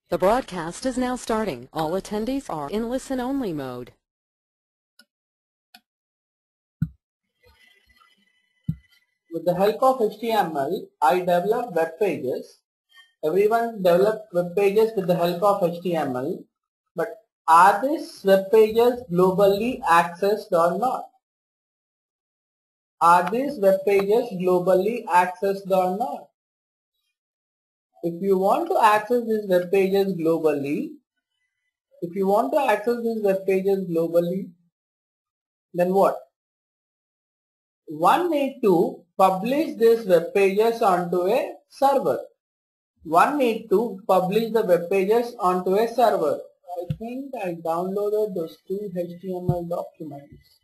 The broadcast is now starting. All attendees are in listen-only mode. With the help of HTML, I develop web pages. Everyone develops web pages with the help of HTML. But are these web pages globally accessed or not? Are these web pages globally accessed or not? If you want to access these web pages globally, then what? One need to publish these web pages onto a server. One need to publish the web pages onto a server. I think I downloaded those two HTML documents.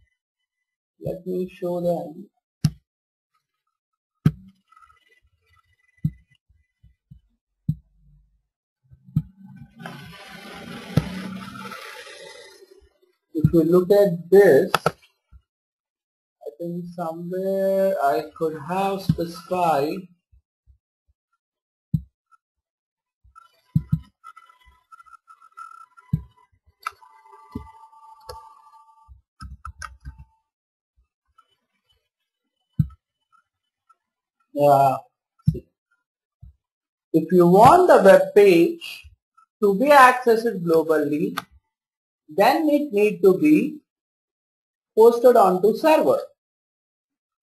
Let me show them. If you look at this, I think somewhere I could have specified if you want the web page to be accessed globally, then it need to be posted onto server.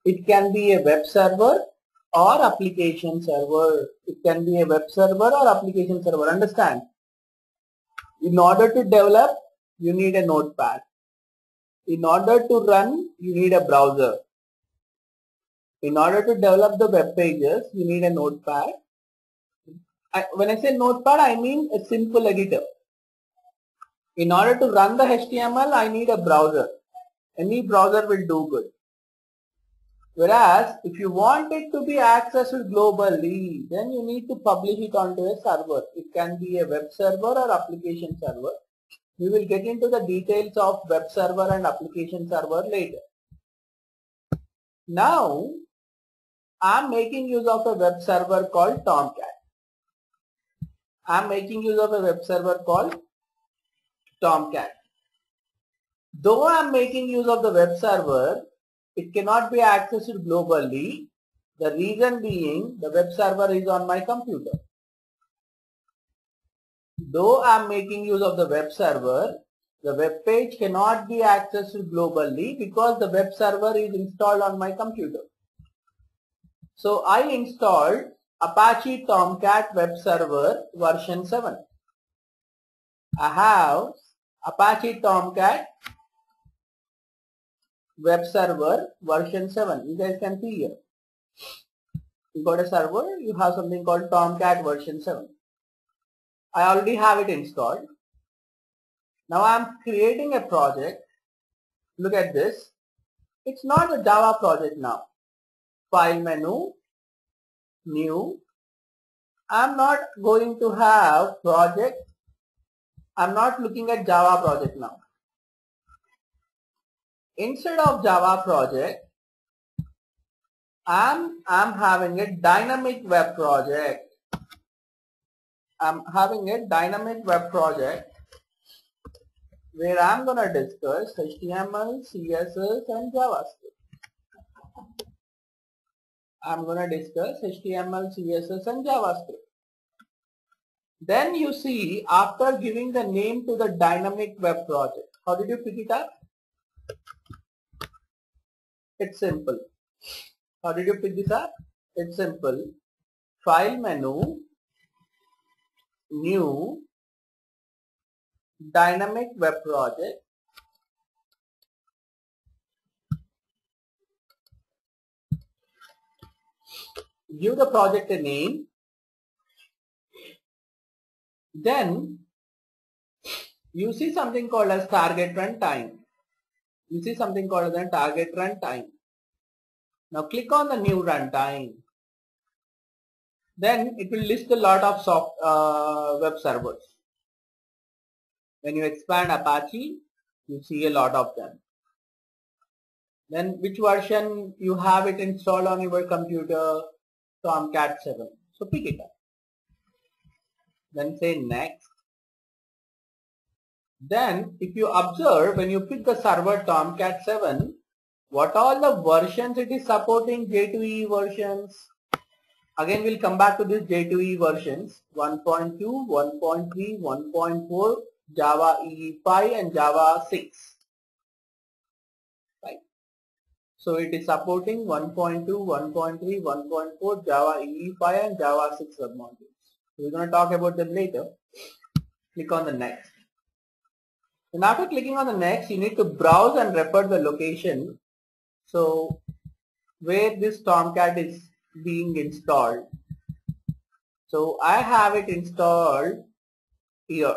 It can be a web server or application server. It can be a web server or application server. Understand? In order to develop, you need a notepad. In order to run, you need a browser. In order to develop the web pages, you need a notepad. When I say notepad, I mean a simple editor. In order to run the HTML, I need a browser. Any browser will do good. Whereas, if you want it to be accessed globally, then you need to publish it onto a server. It can be a web server or application server. We will get into the details of web server and application server later. Now, I am making use of a web server called Tomcat. Though I am making use of the web server, it cannot be accessed globally. The reason being, the web server is on my computer. Though I am making use of the web server, the web page cannot be accessed globally because the web server is installed on my computer. So I installed Apache Tomcat Web Server version 7. I have Apache Tomcat Web Server version 7. You guys can see here. You got a server, you have something called Tomcat version 7. I already have it installed. Now I am creating a project. Look at this. It's not a Java project now. File menu, new. I am not going to have project. I am not looking at Java project now. Instead of Java project, I'm having a dynamic web project. I'm having a dynamic web project where I'm going to discuss HTML, CSS and JavaScript. I'm going to discuss HTML, CSS and JavaScript. Then you see, after giving the name to the dynamic web project, how did you pick it up? It's simple. How did you pick this up? It's simple. File menu, new, dynamic web project. Give the project a name. Then you see something called as target runtime. Now click on the new runtime. Then it will list a lot of web servers. When you expand Apache, you see a lot of them. Then which version you have it installed on your computer? Tomcat 7. So pick it up. Then say next. Then if you observe, when you pick the server Tomcat 7, what all the versions it is supporting? J2EE versions. Again we'll come back to this J2EE versions 1.2, 1.3, 1.4, Java EE5 and Java 6. Right. So it is supporting 1.2, 1.3, 1.4, Java EE5 and Java 6 submodules. So we're going to talk about them later. Click on the next. And after clicking on the next, you need to browse and refer the location. So where this Tomcat is being installed. So I have it installed here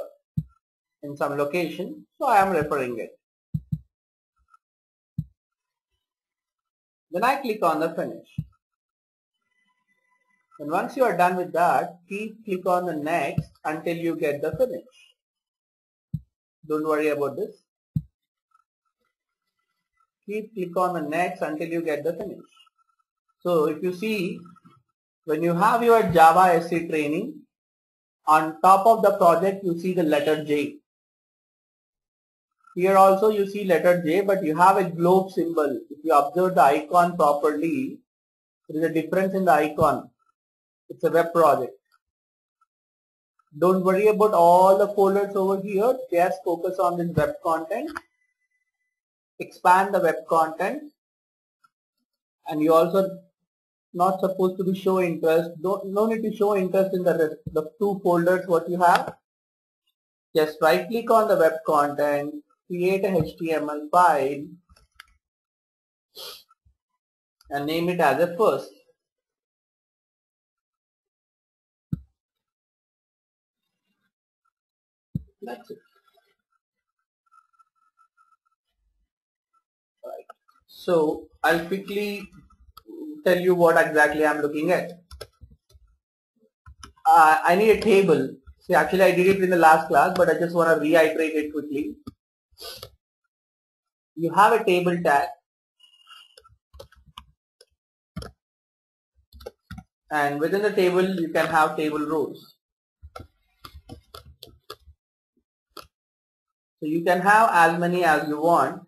in some location. So I am referring it. Then I click on the finish. And once you are done with that, click on the next until you get the finish. Don't worry about this. Click on the next until you get the finish. So if you see, when you have your Java SC training, on top of the project you see the letter J. Here also you see letter J, but you have a globe symbol. If you observe the icon properly, there is a difference in the icon. It's a web project. Don't worry about all the folders over here. Just focus on this web content. Expand the web content. And you also not supposed to be show interest. No need to show interest in the two folders what you have. Just right click on the web content, create a HTML file and name it as a first. That's it. Right. So I'll quickly tell you what exactly I'm looking at. I need a table. See, actually I did it in the last class, but I just want to reiterate it quickly. You have a table tag and within the table you can have table rows. So you can have as many as you want.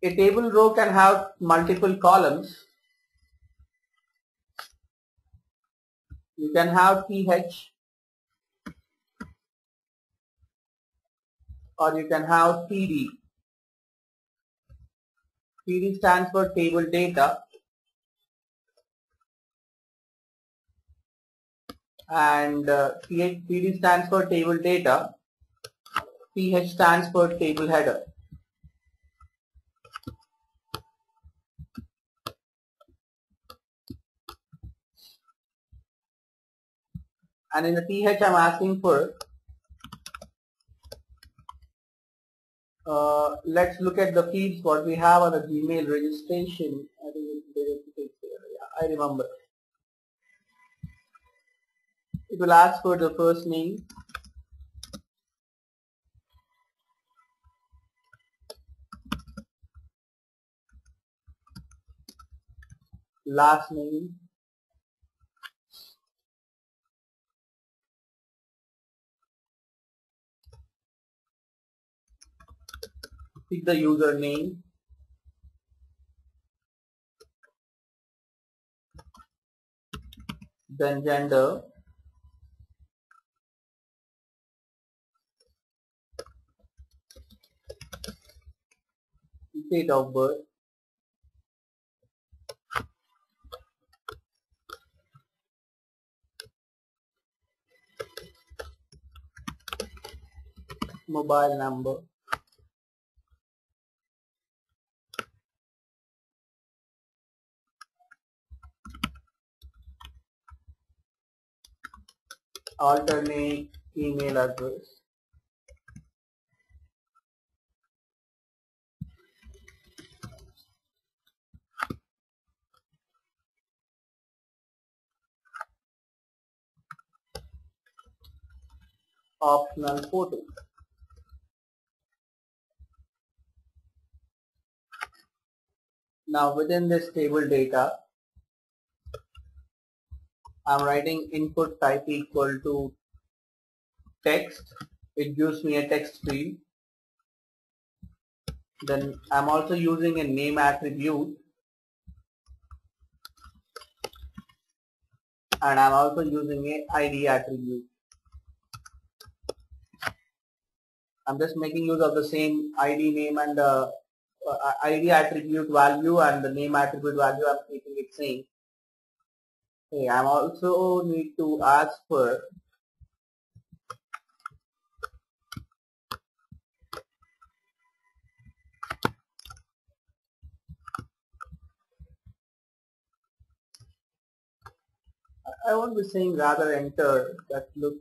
A table row can have multiple columns. You can have TH or you can have TD. TD stands for table data and TD stands for table data. TH stands for table header. And in the TH I'm asking for, let's look at the fields what we have on the Gmail registration. I think it's yeah, I remember. It will ask for the first name, last name, pick the username, then gender, date of birth, mobile number, alternate email address, optional photo. Now within this table data, I'm writing input type equal to text it gives me a text field. Then I'm also using a name attribute, and I'm also using a ID attribute. I'm just making use of the same ID name and ID attribute value and the name attribute value. I'm keeping it same. Okay, I'm also need to ask for I won't be saying rather enter. That looks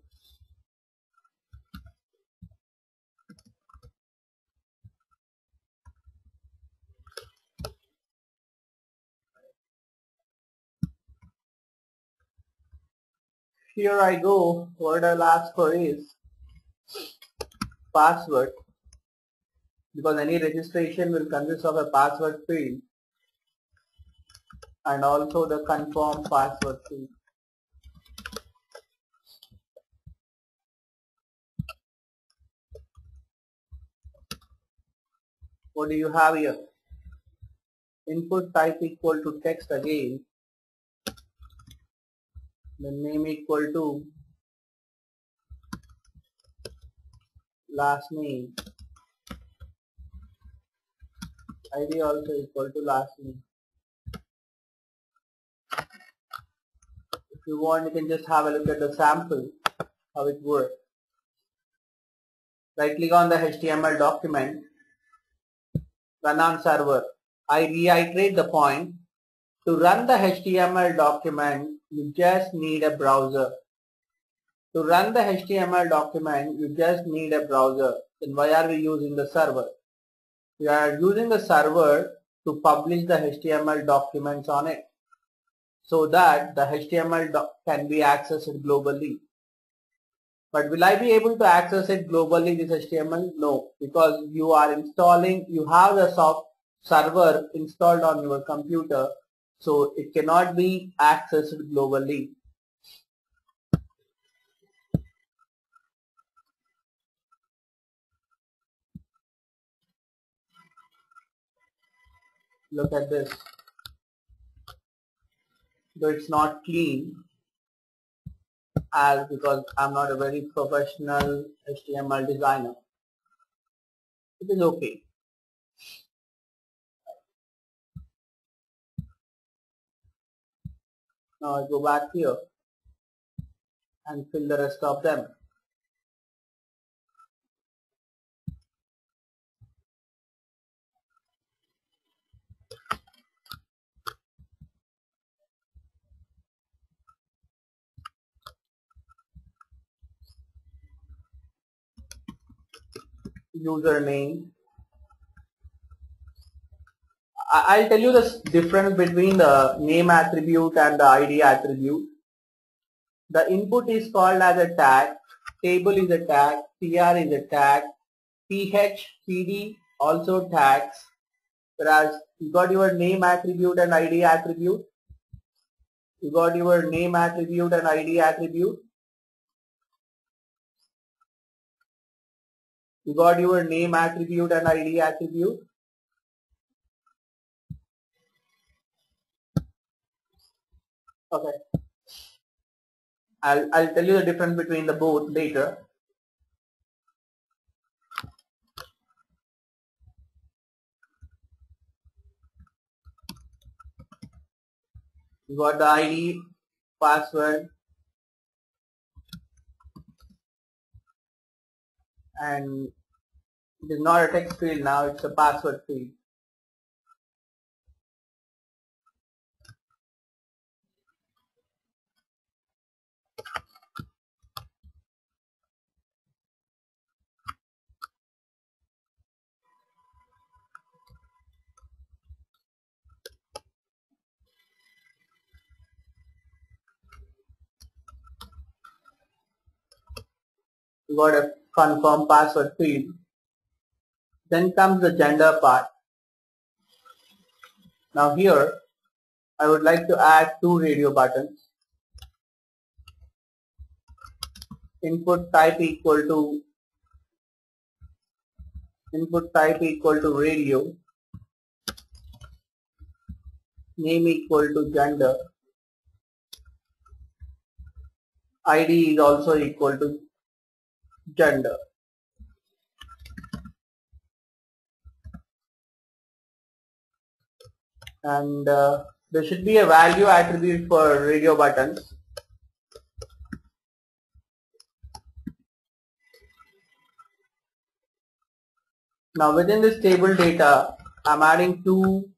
here I go. What I'll ask for is password, because any registration will consist of a password field and also the confirm password field. What do you have here? Input type equal to text again, the name equal to last name, ID also equal to last name. If you want, you can just have a look at the sample, how it works. Right click on the HTML document, run on server. I reiterate the point. To run the HTML document, you just need a browser. To run the HTML document, you just need a browser. Then why are we using the server? We are using the server to publish the HTML documents on it, so that the HTML can be accessed globally. But will I be able to access it globally, this HTML? No, because you are installing, you have the server installed on your computer, so it cannot be accessed globally. Look at this. Though it's not clean, as because I'm not a very professional HTML designer, it is okay. Now I go back here and fill the rest of them. Username. I'll tell you the difference between the name attribute and the ID attribute. The input is called as a tag, table is a tag, tr is a tag, ph, pd also tags, whereas you got your name attribute and ID attribute. You got your name attribute and ID attribute. You got your name attribute and ID attribute. Okay. I'll tell you the difference between the both later. You got the ID, password, and it is not a text field now, it's a password field. You got a confirm password field. Then comes the gender part. Now here I would like to add two radio buttons. Input type equal to input type equal to radio, name equal to gender, ID is also equal to gender. And there should be a value attribute for radio buttons. Now within this table data, I'm adding two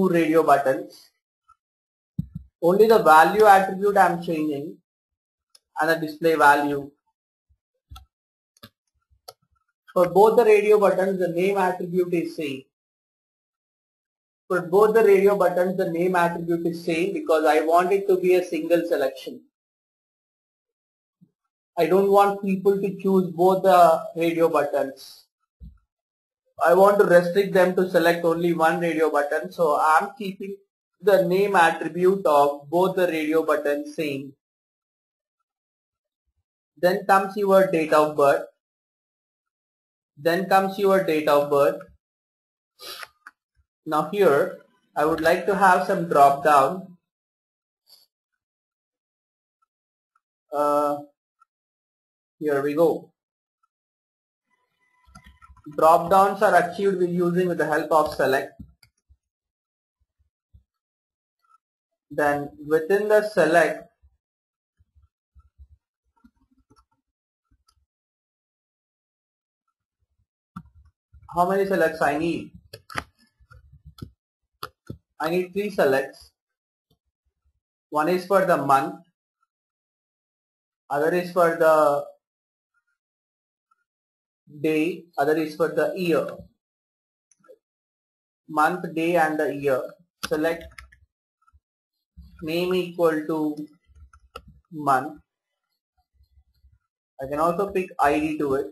radio buttons. Only the value attribute I'm changing and the display value. For both the radio buttons, the name attribute is same. For both the radio buttons, the name attribute is same because I want it to be a single selection. I don't want people to choose both the radio buttons. I want to restrict them to select only one radio button, so I'm keeping the name attribute of both the radio buttons same. Then comes your date of birth. Now here I would like to have some drop down. Here we go. Drop downs are achieved with the help of select. Then within the select, how many selects I need? I need 3 selects. One is for the month, other is for the day, other is for the year. Month, day and the year. Select name equal to month. I can also pick ID to it.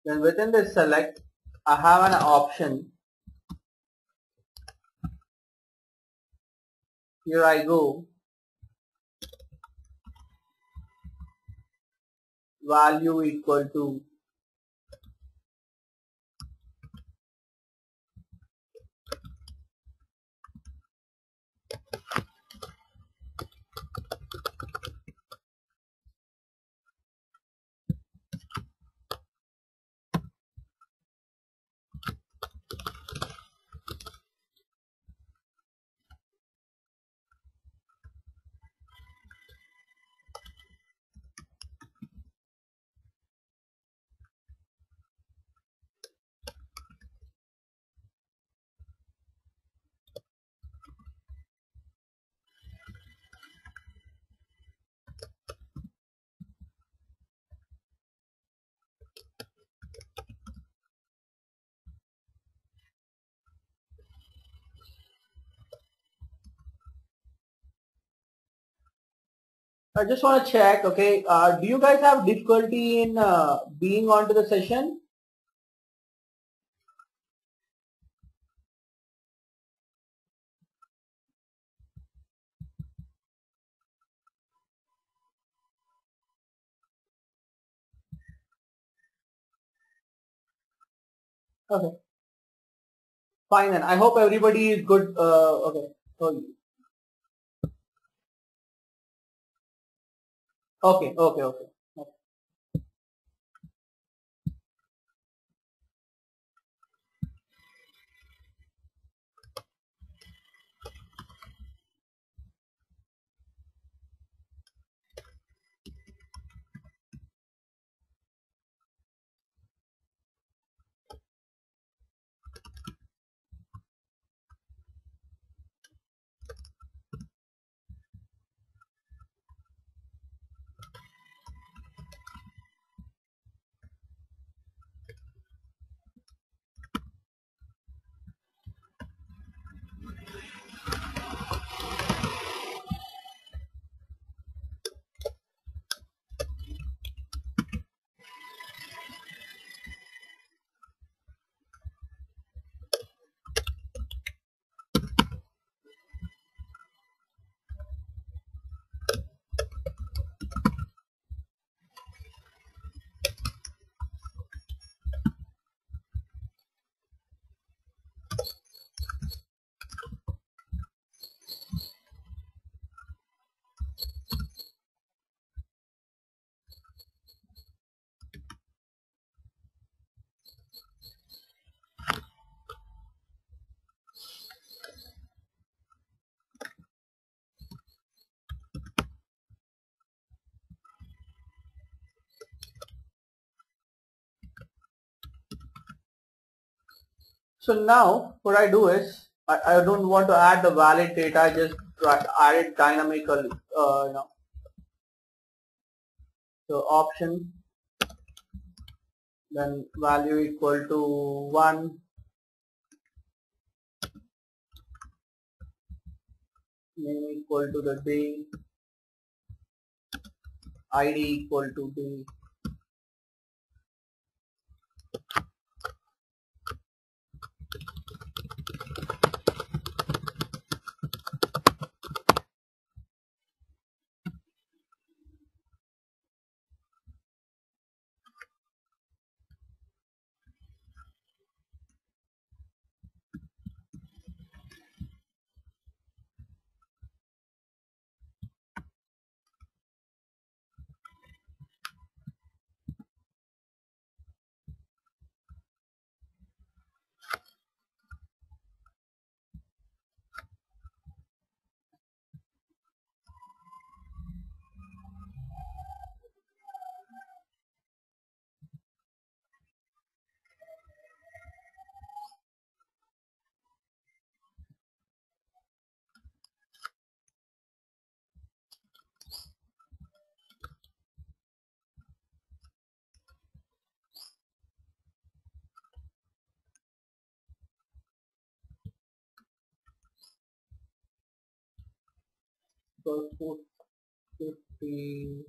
Then within this select, I have an option. Here I go. Value equal to I just want to check, okay, do you guys have difficulty in being onto the session? Okay, fine then. I hope everybody is good. Okay, so, okay. So now what I do is I don't want to add the valid data, I just add it dynamically. So option, then value equal to 1, name equal to the day, ID equal to day. So 450,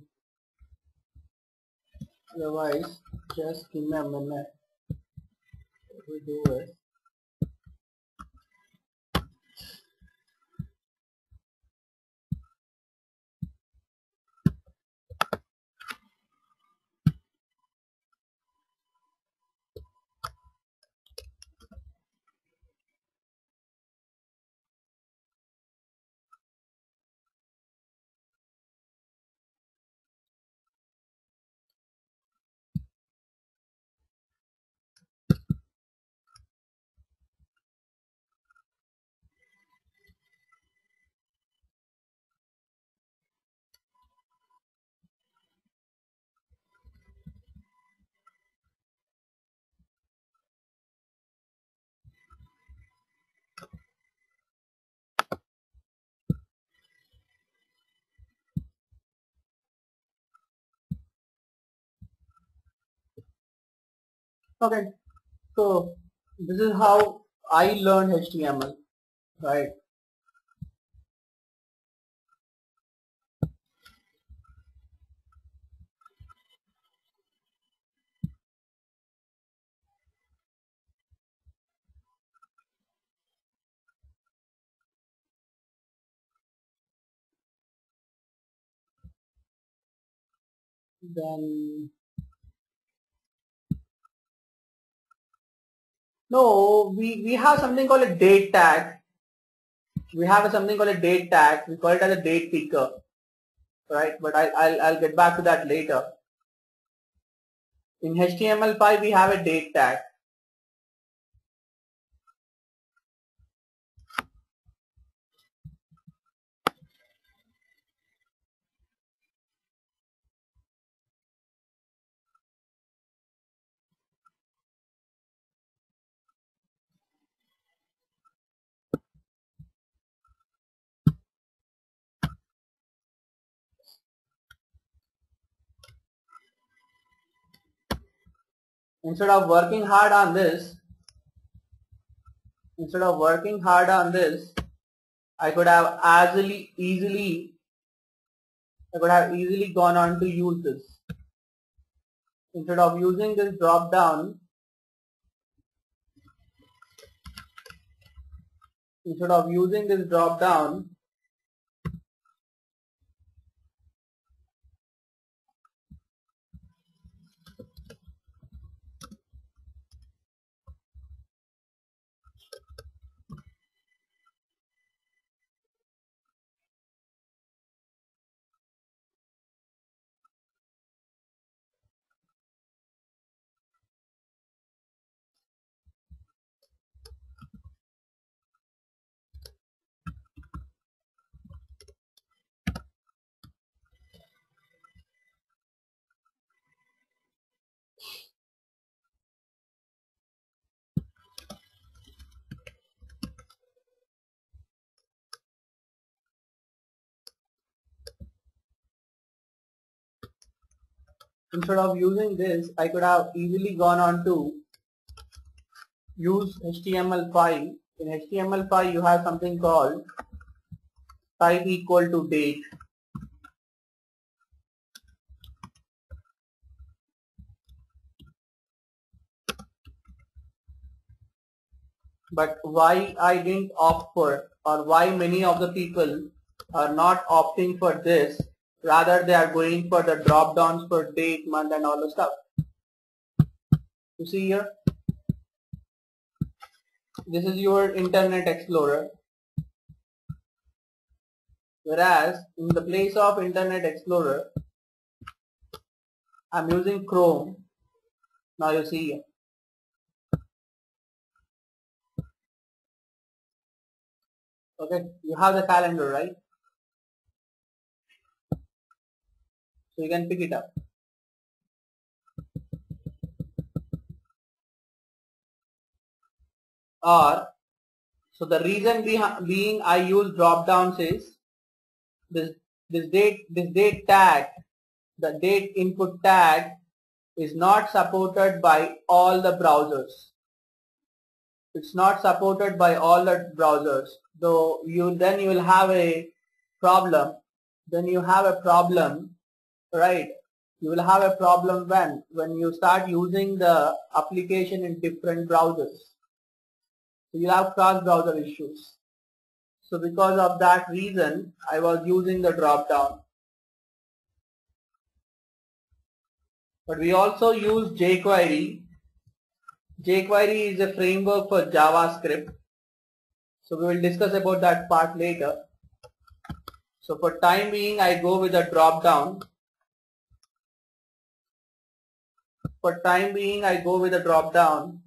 otherwise just give me a minute. What we do is, okay, so this is how I learned HTML, right? Then no, we have something called a date tag. We have something called a date tag. We call it as a date picker, right? But I'll get back to that later. In HTML5 we have a date tag. Instead of working hard on this, I could have easily gone on to use this. Instead of using this drop down, instead of using this, I could have easily gone on to use HTML5. In HTML5 you have something called type equal to date. But why I didn't opt for, or why many of the people are not opting for this, rather they are going for the drop downs for date, month and all the stuff. You see here, this is your Internet Explorer, whereas in the place of Internet Explorer I'm using Chrome. Now you see here, okay, you have the calendar, right? So you can pick it up. Or, so the reason being I use drop downs is this date tag, the date input tag is not supported by all the browsers. It's not supported by all the browsers. So then you will have a problem. Then you have a problem, right? You will have a problem when you start using the application in different browsers. So you have cross-browser issues. So because of that reason, I was using the drop-down. But we also use jQuery. jQuery is a framework for JavaScript. So we will discuss about that part later. So for time being, I go with a drop-down. For time being, I go with a drop-down.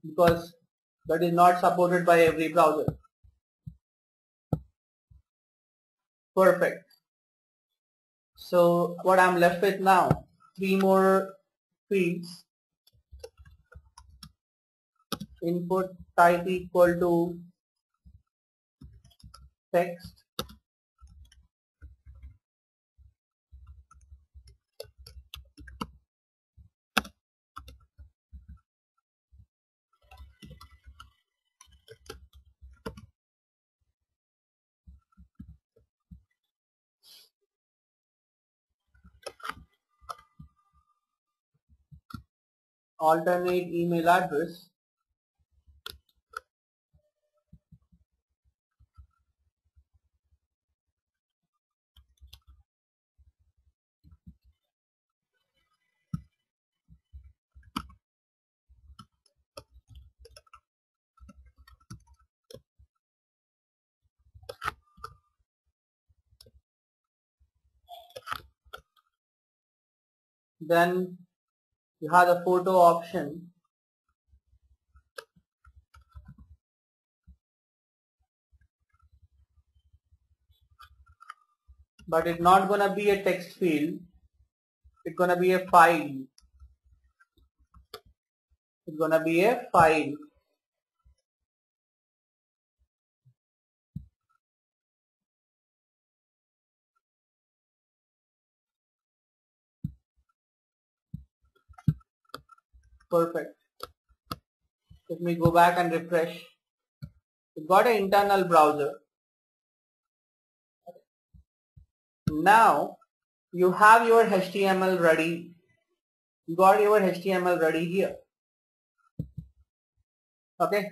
Because that is not supported by every browser. Perfect. So what I'm left with now, 3 more fields. Input type equal to text. Alternate email address. Then you have the photo option. But it's not gonna be a text field. It's gonna be a file. It's gonna be a file. Perfect. Let me go back and refresh. It's got an internal browser. Now you have your HTML ready. You got your HTML ready here. Okay.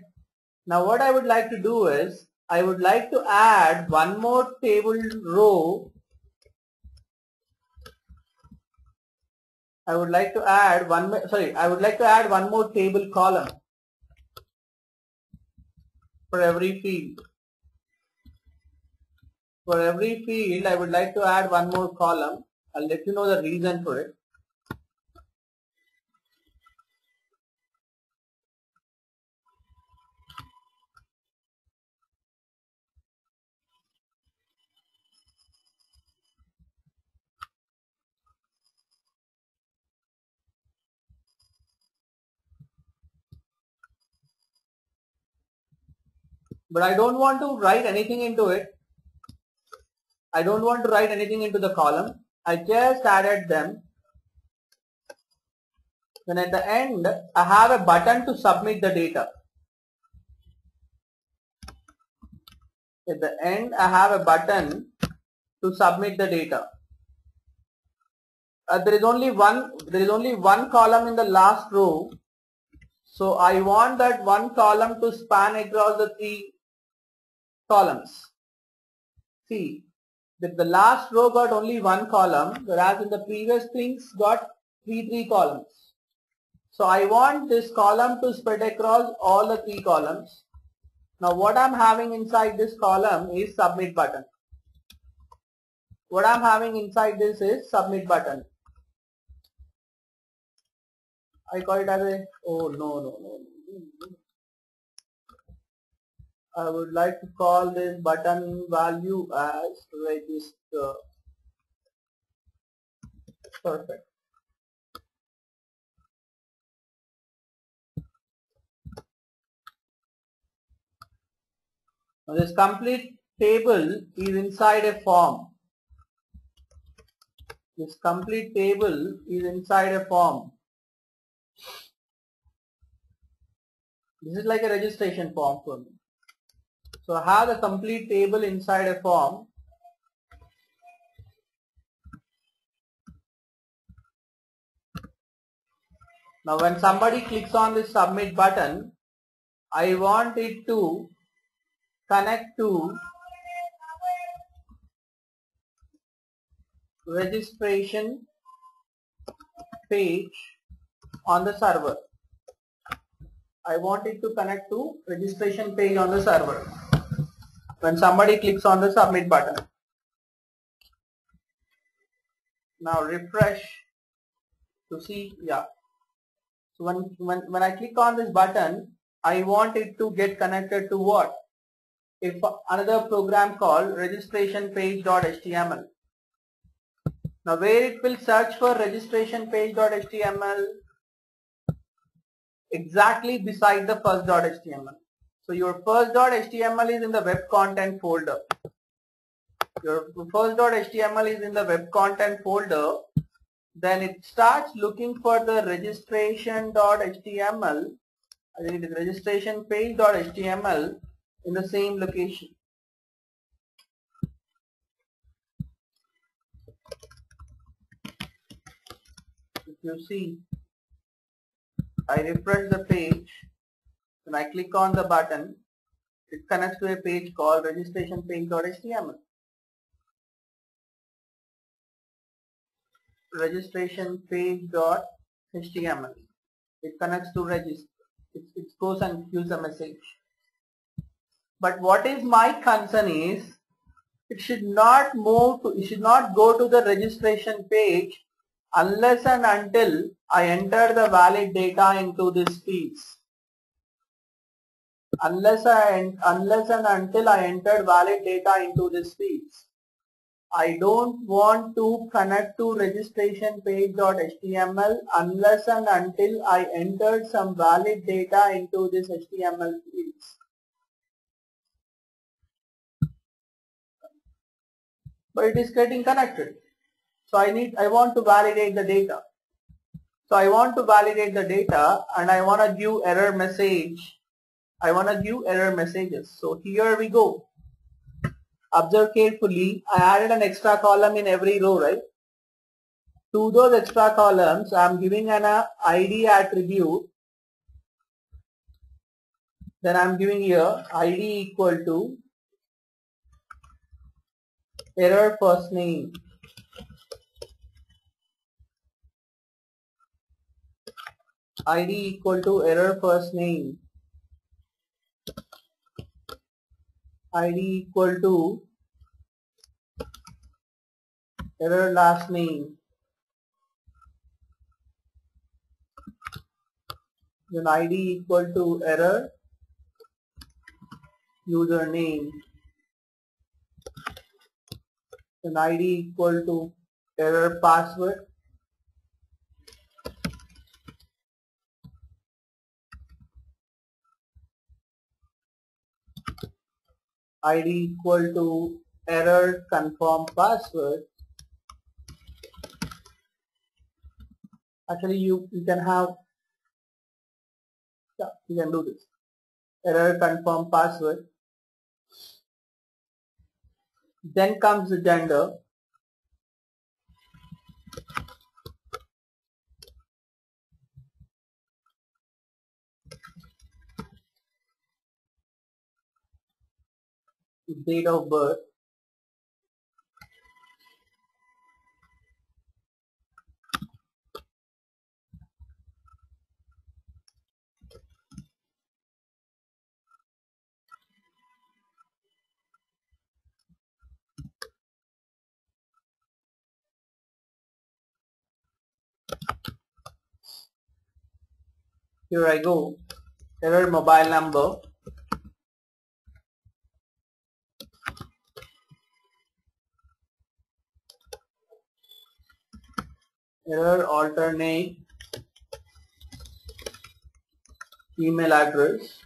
Now what I would like to do is I would like to add one more table row. I would like to add one more table column for every field. For every field I would like to add one more column. I'll let you know the reason for it. but I don't want to write anything into it. I don't want to write anything into the column. I just added them. Then at the end, I have a button to submit the data. At the end, I have a button to submit the data. There is only one column in the last row. So I want that one column to span across the 3 columns. See, the last row got only one column, whereas in the previous things got three columns. So I want this column to spread across all the 3 columns. Now what I'm having inside this column is submit button. What I'm having inside this is submit button. I call it as a, oh no. I would like to call this button value as register. Perfect. Now this complete table is inside a form. This complete table is inside a form. This is like a registration form for me. So I have the complete table inside a form. Now when somebody clicks on this submit button, I want it to connect to registration page on the server. I want it to connect to registration page on the server when somebody clicks on the submit button. Now refresh to see, yeah. So when I click on this button, I want it to get connected to what? If another program called registration page.html. Now where it will search for registration page.html? Exactly beside the first.html. So your first.html is in the web content folder. Your first.html is in the web content folder. Then it starts looking for the registration.html. I think it is registration page.html in the same location. If you see, I refresh the page. When I click on the button, it connects to a page called registration page.html. Registration page.html. It connects to register. It goes and gives a message. But what is my concern is, it should not go to the registration page unless and until I enter the valid data into this fields. Unless and until I enter valid data into this fields. I don't want to connect to registration page.html unless and until I entered some valid data into this HTML fields. But it is getting connected. So I want to validate the data. So I want to validate the data and I want to give error message. I want to give error messages. So here we go. Observe carefully. I added an extra column in every row, right? To those extra columns, I am giving an ID attribute. Then I am giving here ID equal to error first name. ID equal to error first name. ID equal to error last name. Then ID equal to error username. Then ID equal to error password. id equal to error confirm password. Actually you can have, yeah, you can do this. Error confirm password. Then comes the gender. Date of birth. Here I go. Error mobile number. Error alternate email address.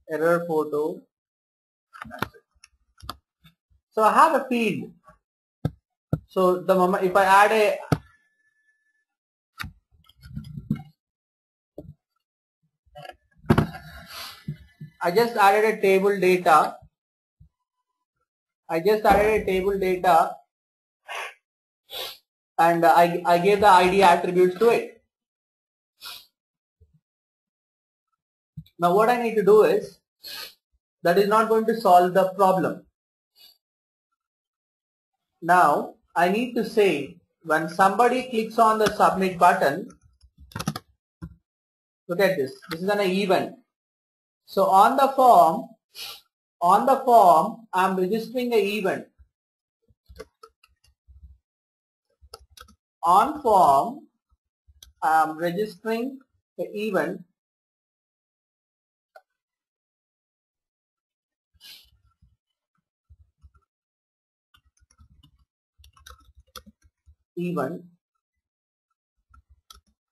Error photo. So I have a field. So the moment if I add a I just added a table data. And I gave the ID attributes to it. Now what I need to do is, that is not going to solve the problem. Now I need to say, when somebody clicks on the submit button, look at this. This is an event. So on the form, I'm registering an event. On form, I'm registering the event.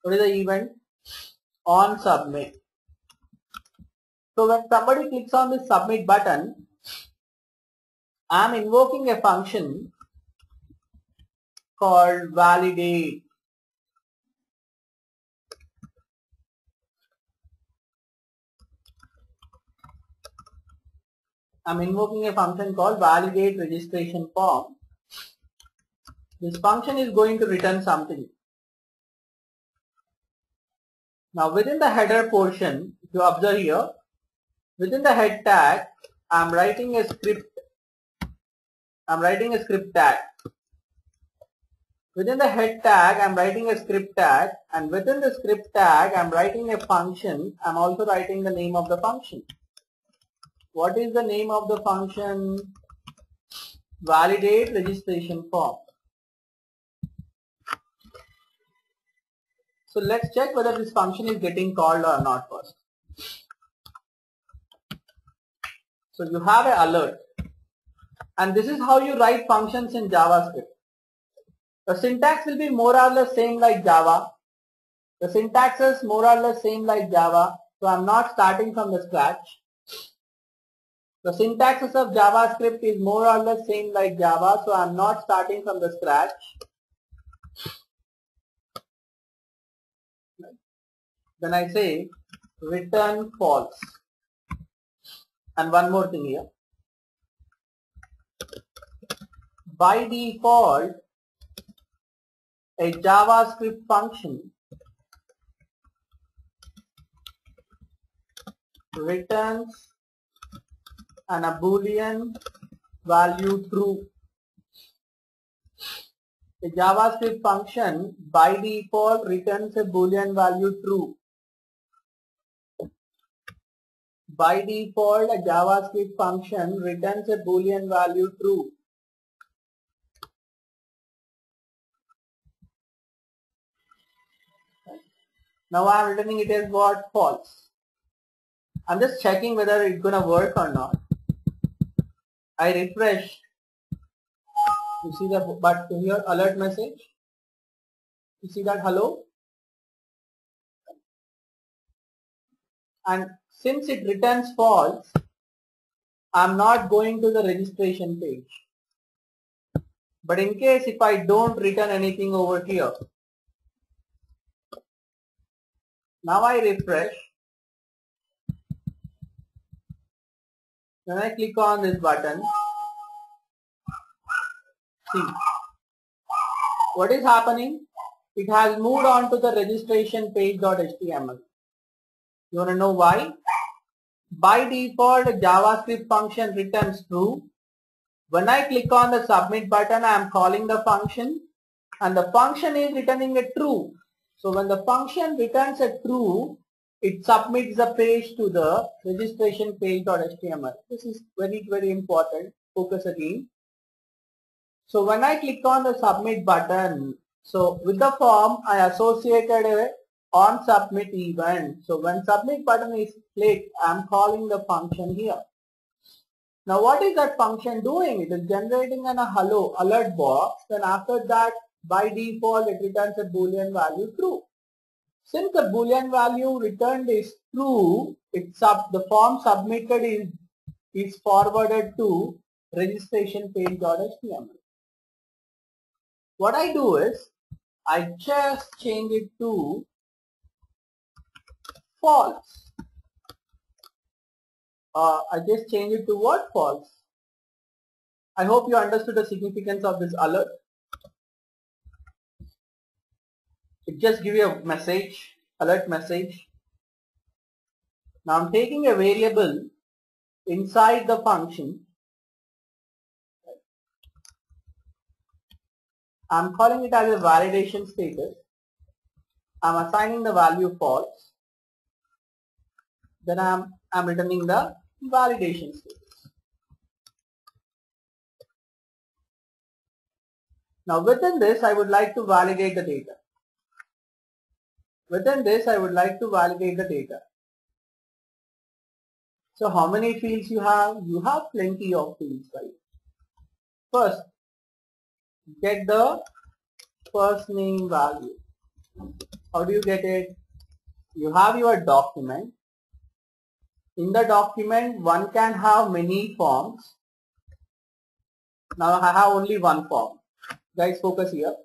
What is the event? On submit. So when somebody clicks on the submit button, I'm invoking a function called validate. I'm invoking a function called validate registration form. This function is going to return something. Now within the header portion, if you observe here, within the head tag, I'm writing a script tag. Within the head tag, I'm writing a script tag, and within the script tag, I'm writing a function. I'm also writing the name of the function. What is the name of the function? Validate registration form. So let's check whether this function is getting called or not first. So you have an alert, and this is how you write functions in JavaScript. The syntax will be more or less same like Java. The syntax is more or less same like Java, so I'm not starting from the scratch. The syntaxes of JavaScript is more or less same like Java, so I'm not starting from the scratch. Then I say return false. And one more thing here. By default, a JavaScript function returns a Boolean value true. A JavaScript function by default returns a Boolean value true. By default, a JavaScript function returns a Boolean value true. Now I am returning it as what? False. I'm just checking whether it's gonna work or not. I refresh. You see that, but here alert message. You see that hello? and since it returns false, I'm not going to the registration page. But in case if I don't return anything over here, now I refresh. When I click on this button, see what is happening? It has moved on to the registration page.html. You want to know why? By default, a JavaScript function returns true. When I click on the submit button, I am calling the function and the function is returning a true. So when the function returns a true, it submits the page to the registration page.html. This is very, very important. Focus again. So when I click on the submit button, so with the form I associated a on submit event. So when submit button is clicked, I am calling the function here. Now what is that function doing? It is generating a hello alert box. Then after that, by default it returns a boolean value true. Since the boolean value returned is true, the form submitted is forwarded to registration page.html. What I do is I just change it to false. I just change it to what? False. I hope you understood the significance of this alert. It just gives you a message, alert message. Now I'm taking a variable inside the function. I'm calling it as a validation status. I'm assigning the value false. Then I'm returning the validation status. Now within this I would like to validate the data. Within this I would like to validate the data. So how many fields you have? You have plenty of fields, right? First, get the first name value. How do you get it? You have your document. In the document, one can have many forms. Now I have only one form. Guys, focus here.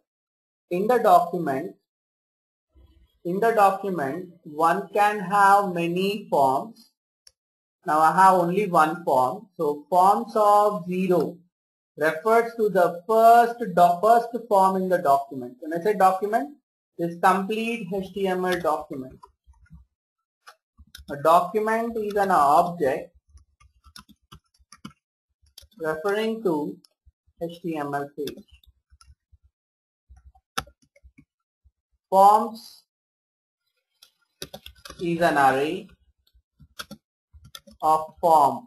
In the document, one can have many forms. Now I have only one form. So forms of 0 refers to the first form in the document. When I say document, this complete HTML document. A document is an object referring to HTML page. Forms is an array of form.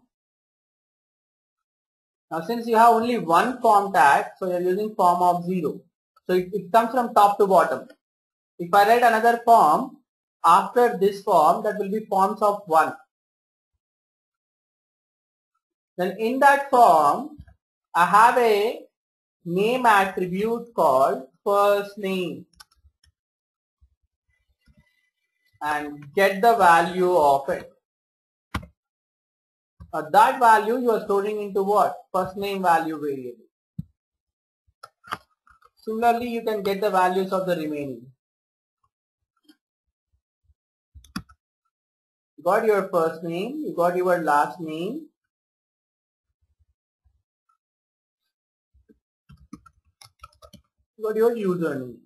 Now since you have only one form tag, so you are using form of 0. So it comes from top to bottom. If I write another form, after this form, that will be forms of 1. Then in that form, I have a name attribute called first name and get the value of it. That value you are storing into what? First name value variable. Similarly, you can get the values of the remaining. You got your first name, you got your last name, you got your username.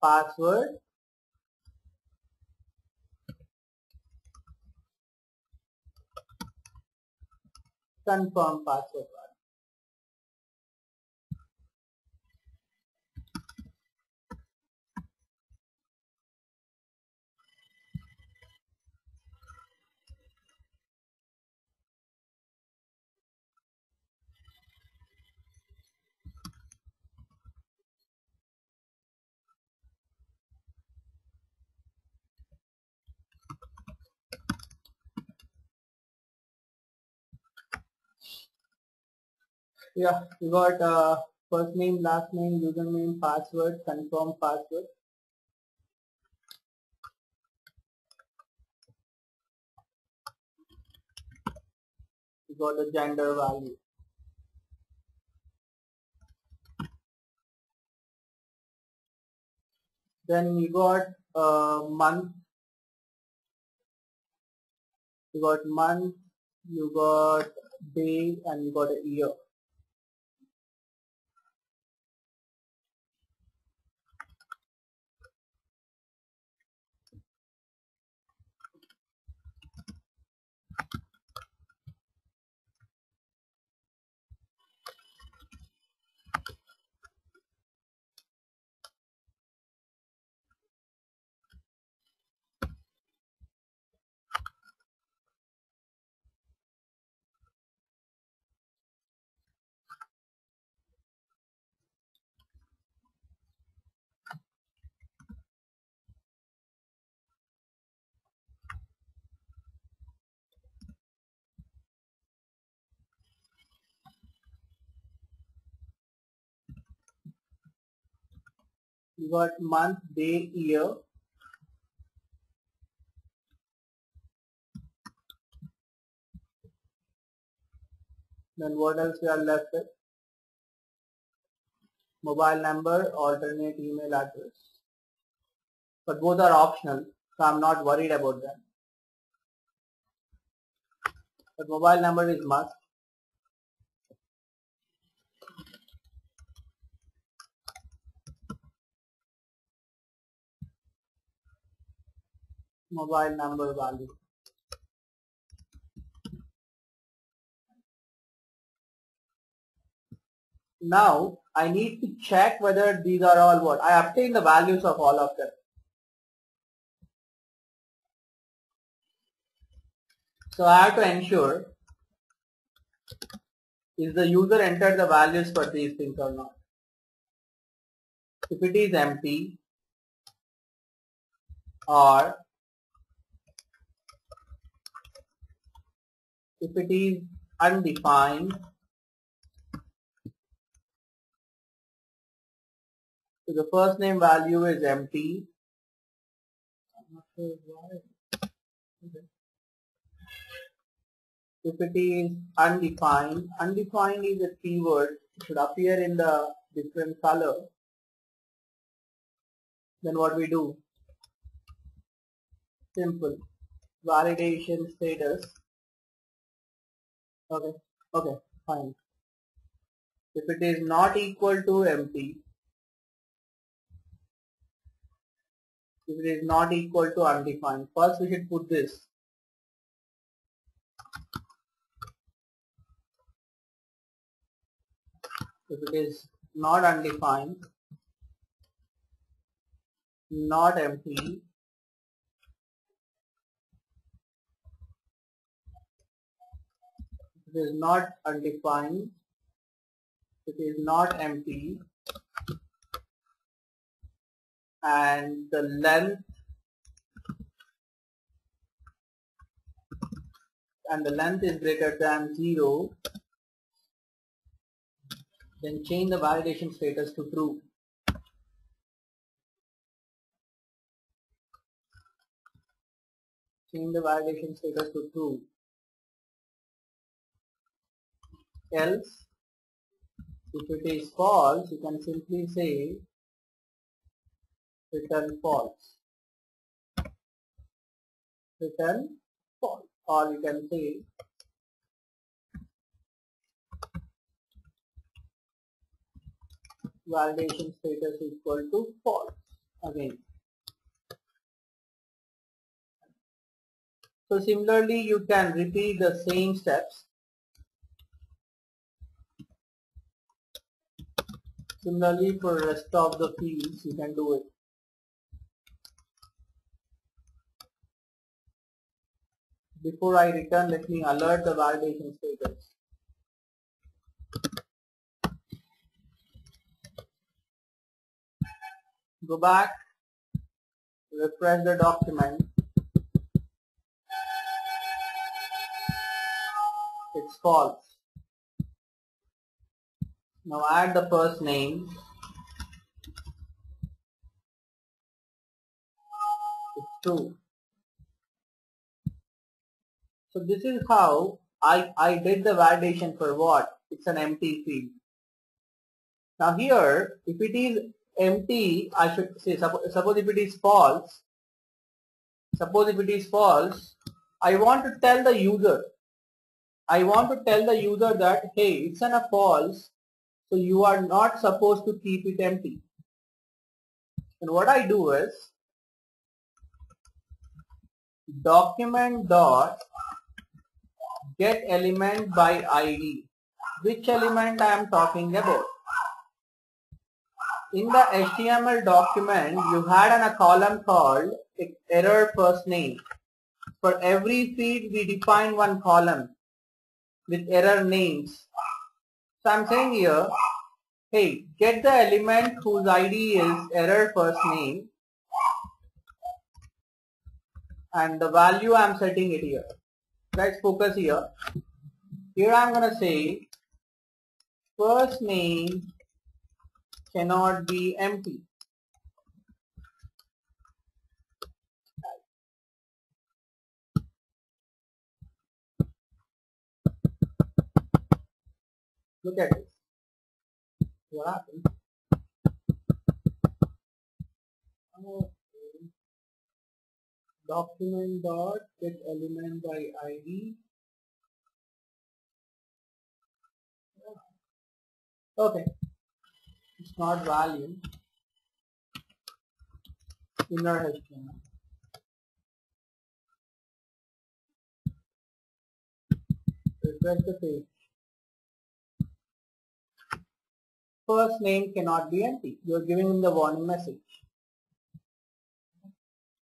Password, confirm password. Yeah, you got First name, last name, username, password, confirm password. We got the gender value. Then you got month, you got month, you got day, and you got a year. You got month, day, year. Then what else we are left with? Mobile number, alternate email address. But both are optional, so I'm not worried about them. But mobile number is must. Mobile number value. Now I need to check whether these are all what? I obtain the values of all of them. So I have to ensure, is the user entered the values for these things or not. If it is empty or if it is undefined, so the first name value is empty. I'm not sure why. Okay. If it is undefined, undefined is a keyword, it should appear in the different color. Then what we do? Simple. Validation status. Okay, fine. If it is not equal to empty, if it is not equal to undefined, first we should put this. If it is not undefined, not empty, if it is not undefined, it is not empty, and the length is greater than 0, then change the validation status to true. Change the validation status to true. Else, if it is false, you can simply say return false. Return false. Or you can say validation status equal to false again. So similarly you can repeat the same steps. Similarly for rest of the fields you can do it. Before I return, let me alert the validation status. Go back, refresh the document. It's false. Now add the first name. It's true. So this is how I did the validation for what? It's an empty field. Now here, if it is empty, I should say, suppose if it is false, I want to tell the user that, hey, it's a false, so you are not supposed to keep it empty. And what I do is document dot get element by ID. Which element I am talking about? In the HTML document, you had a column called error first name. For every field, we define one column with error names. So I'm saying here, hey, get the element whose ID is error first name, and the value I'm setting it here. Let's focus here. Here I'm going to say first name cannot be empty. Look at this. What happened? Okay. Document dot get element by ID. Okay. It's not value. Inner HTML. Refresh the page. First name cannot be empty. You are giving him the warning message.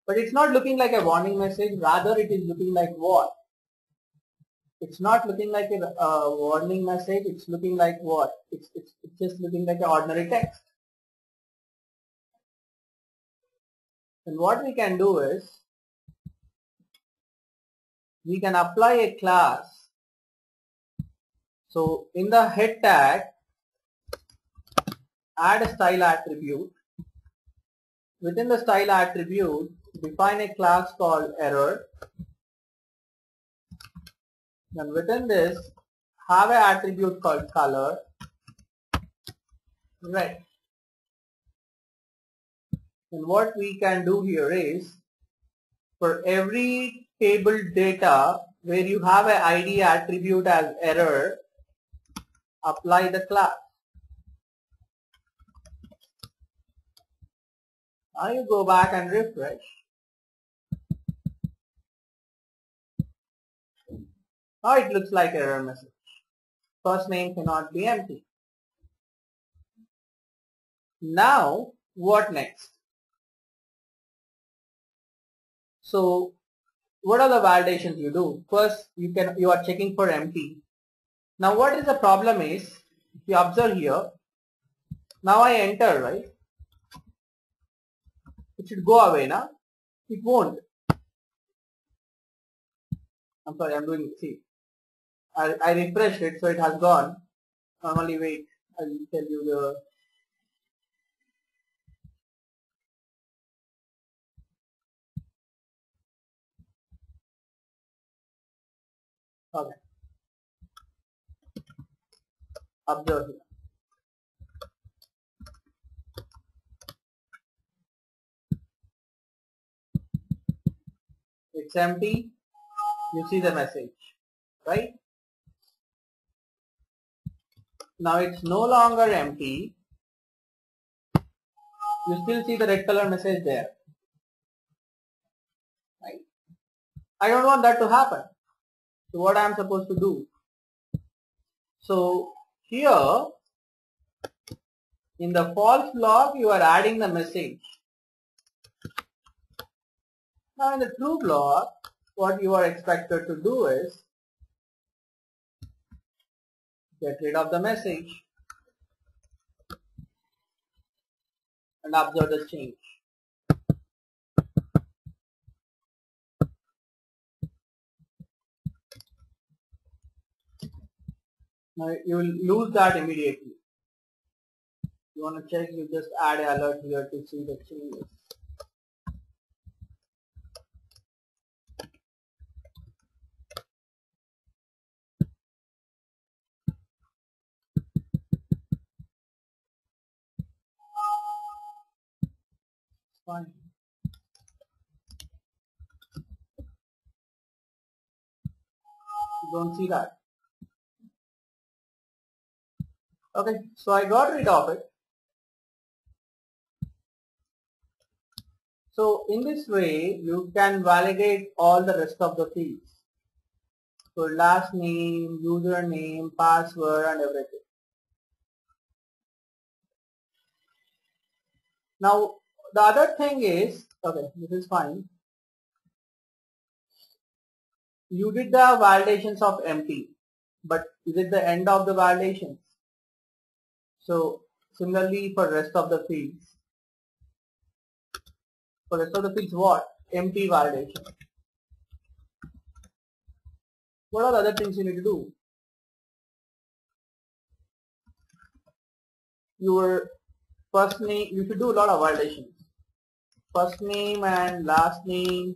But it's not looking like a warning message. Rather, it is looking like what? It's not looking like a warning message. It's looking like what? It's just looking like an ordinary text. And what we can do is, we can apply a class. So in the head tag, add a style attribute. Within the style attribute, define a class called error. And within this, have an attribute called color. Right. And what we can do here is, for every table data where you have an ID attribute as error, apply the class. Now you go back and refresh. Now it looks like error message. First name cannot be empty. Now what next? So what are the validations you do? First you are checking for empty. Now what is the problem is, if you observe here, now I enter, right? It should go away now. It won't. I'm sorry, I'm doing, see. I refreshed it, so it has gone. Normally wait, I'll tell you the, okay. Observe here. It's empty. You see the message, right? Now it's no longer empty. You still see the red color message there, right? I don't want that to happen. So what I am supposed to do? So here in the false block, you are adding the message. Now in the true block, what you are expected to do is get rid of the message and observe the change. Now you will lose that immediately. You want to check, you just add an alert here to see the changes. Fine. You don't see that. Okay, so I got rid of it. So in this way, you can validate all the rest of the fields. So last name, username, password and everything. Now the other thing is, okay, this is fine. You did the validations of empty, but is it the end of the validations? So similarly for rest of the fields. For rest of the fields what? Empty validation. What are the other things you need to do? Your first name, you should do a lot of validations. First name and last name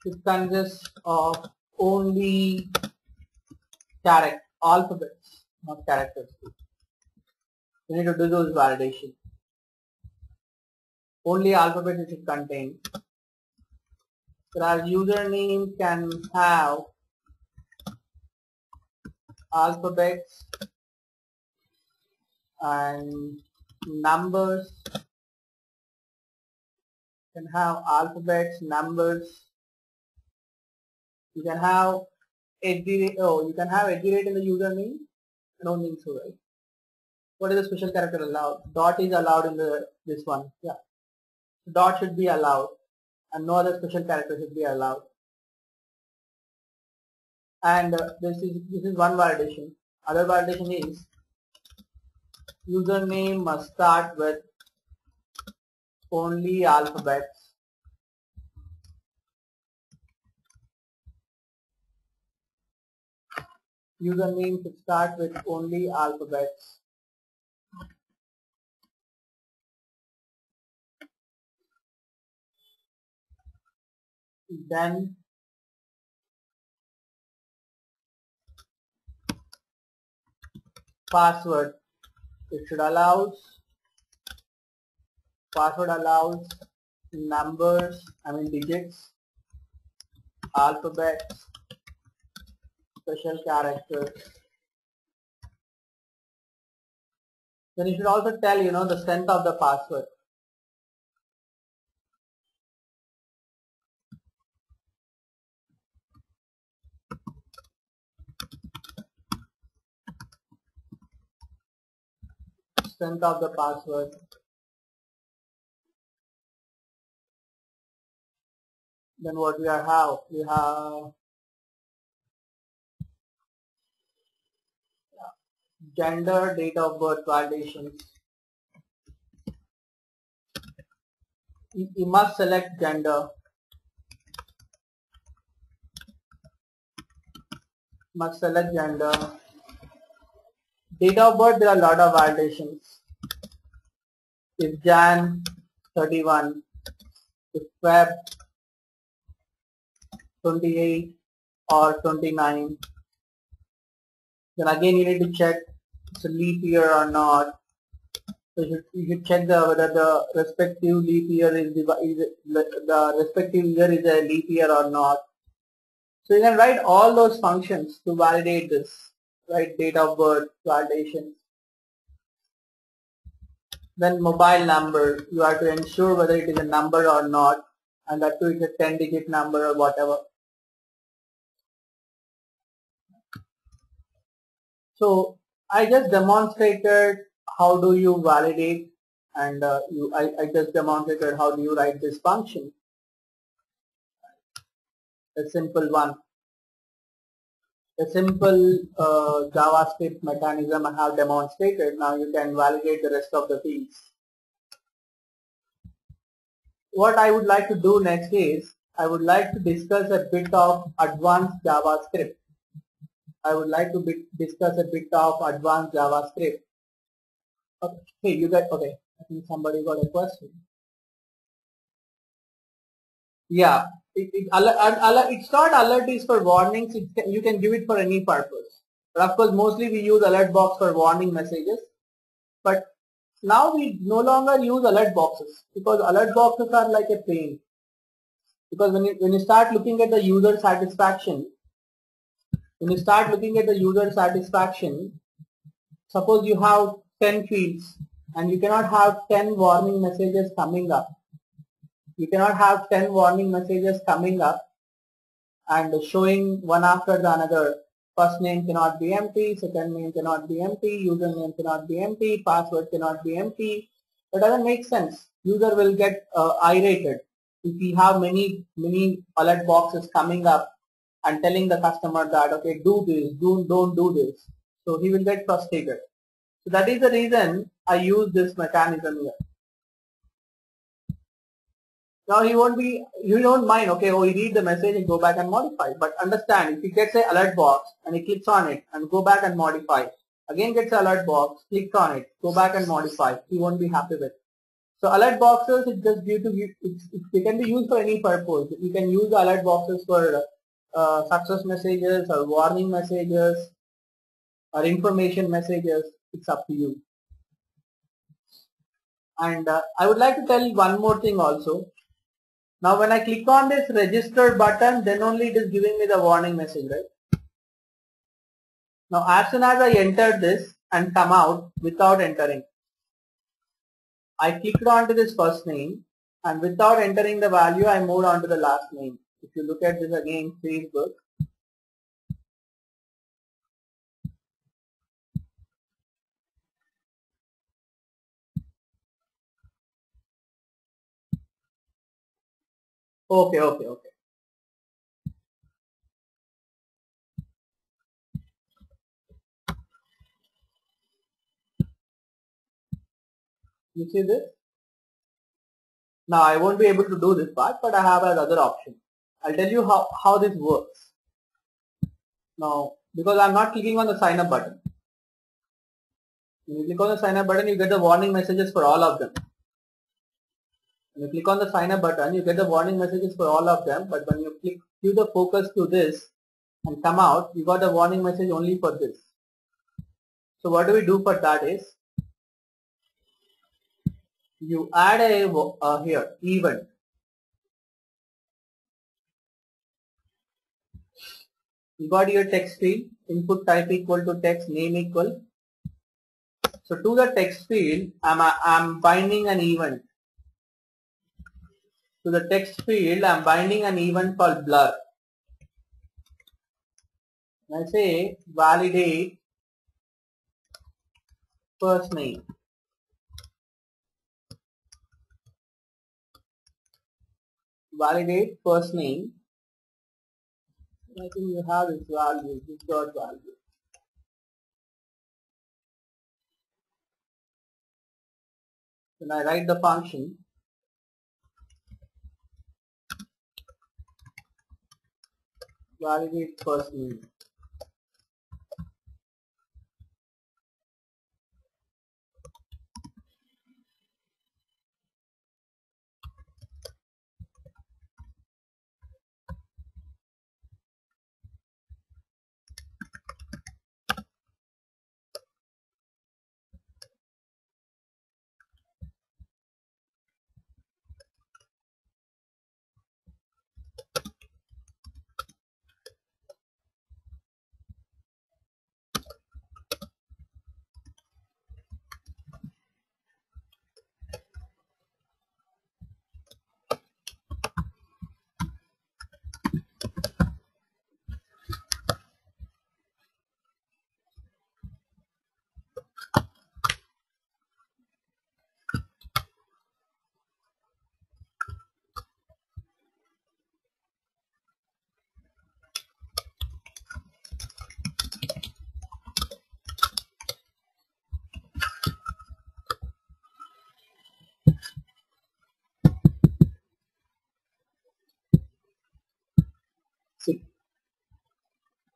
should consist of only alphabets, not characters. You need to do those validations. Only alphabets it should contain. Whereas username can have alphabets and numbers. You can have alphabets, numbers. You can have you can have @ in the username. I don't think so, right? What is the special character allowed? Dot is allowed in this one. Yeah, dot should be allowed, and no other special character should be allowed. And this is one validation. Other validation is username must start with only alphabets. Username should start with only alphabets. Then password, it should allows numbers, digits, alphabets, special characters. Then you should also tell the strength of the password. Strength of the password. Then what we have? We have gender, date of birth validations. You must select gender. Must select gender. Date of birth, there are a lot of validations. If Jan 31, if Feb 28 or 29, then again you need to check it's a leap year or not. So you should check whether the respective leap year is the respective year is a leap year or not. So you can write all those functions to validate this, right? Date of birth validation. Then mobile number, you have to ensure whether it is a number or not, and that too is a 10-digit number or whatever. So I just demonstrated how do you validate, and I just demonstrated how do you write this function. A simple one. A simple JavaScript mechanism I have demonstrated. Now you can validate the rest of the fields. What I would like to do next is I would like to discuss a bit of advanced JavaScript. I would like to discuss a bit of advanced JavaScript. Okay, hey, you got, okay, I think somebody got a question. Yeah, it's not alert is for warnings. You can give it for any purpose. But of course, mostly we use alert box for warning messages. But now we no longer use alert boxes because alert boxes are like a pain. Because when you start looking at the user satisfaction, suppose you have 10 fields and you cannot have 10 warning messages coming up. You cannot have 10 warning messages coming up and showing one after the another. First name cannot be empty, second name cannot be empty, username cannot be empty, password cannot be empty. That doesn't make sense. User will get irritated if we have many alert boxes coming up and telling the customer that, okay, do this, don't do this. So he will get frustrated. So that is the reason I use this mechanism here. Now he won't be, you don't mind, okay, oh, you read the message and go back and modify. But understand, if he gets an alert box and he clicks on it and go back and modify, again gets an alert box, clicks on it, go back and modify, he won't be happy with. So alert boxes, it's just due to, they can be used for any purpose. You can use the alert boxes for success messages or warning messages or information messages. It's up to you. And I would like to tell you one more thing also. Now when I click on this register button, then only it is giving me the warning message, right? Now as soon as I enter this and come out without entering, I clicked onto this first name and without entering the value, I moved on to the last name. If you look at this again, Facebook. Okay. You see this? Now I won't be able to do this part, but I have another option. I'll tell you how this works. Now, because I'm not clicking on the sign up button. When you click on the sign up button, you get the warning messages for all of them. When you click on the sign up button, you get the warning messages for all of them, but when you give the focus to this and come out, you got the warning message only for this. So what do we do for that is, you add a here event. You got your text field, input type equal to text, name equal. So to the text field, I'm binding an event. To the text field, I'm binding an event called blur. And I say validate first name. Validate first name. I think you have its value, this dot value. Then I write the function validate first name.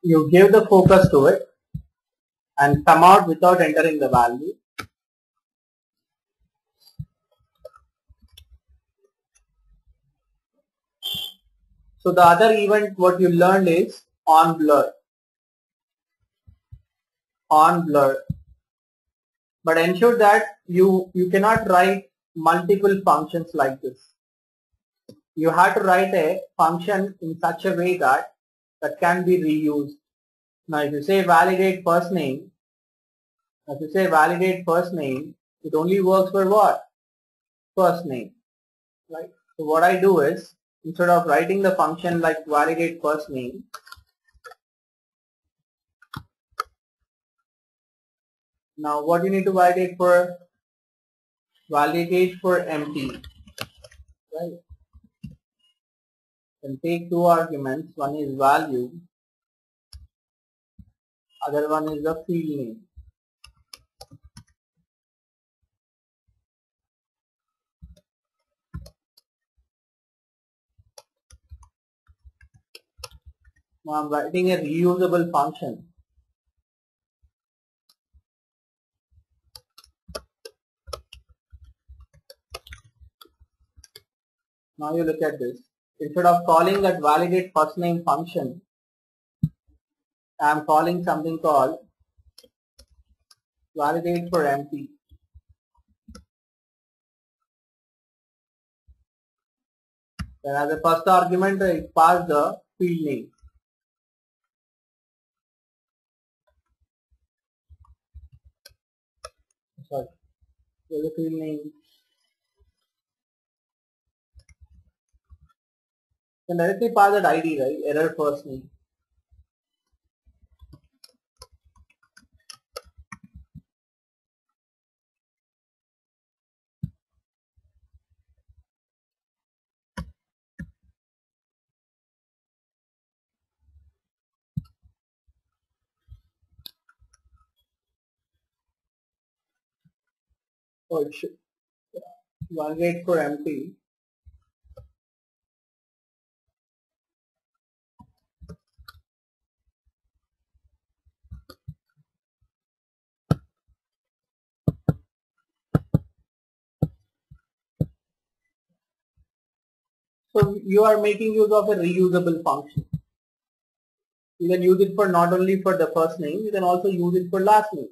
you give the focus to it and come out without entering the value. So the other event what you learned is on blur. On blur. But ensure that you cannot write multiple functions like this. You have to write a function in such a way that can be reused. Now if you say validate first name, it only works for what? First name, right? So what I do is, instead of writing the function like validate first name, now what you need to validate for? Validate for empty, right? And take two arguments, one is value, other one is the field name. Now I'm writing a reusable function. Now you look at this. Instead of calling that validate first name function, I am calling something called validate for empty. Then as a first argument I pass the field name. Sorry, the field name. Then directly pass that ID, right? Error first name. Oh, it should validate for empty. So you are making use of a reusable function. You can use it for not only for the first name, you can also use it for last name.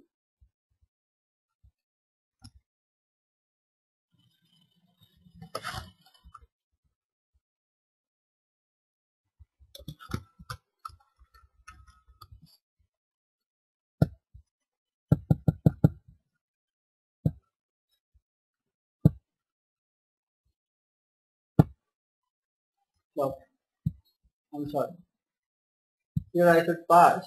No, I'm sorry. Here I should pass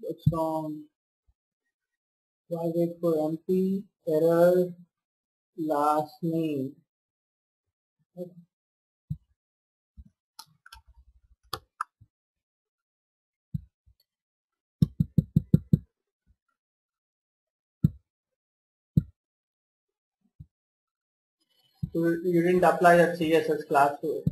it's from validate for empty error last name. So you didn't apply that CSS class to it.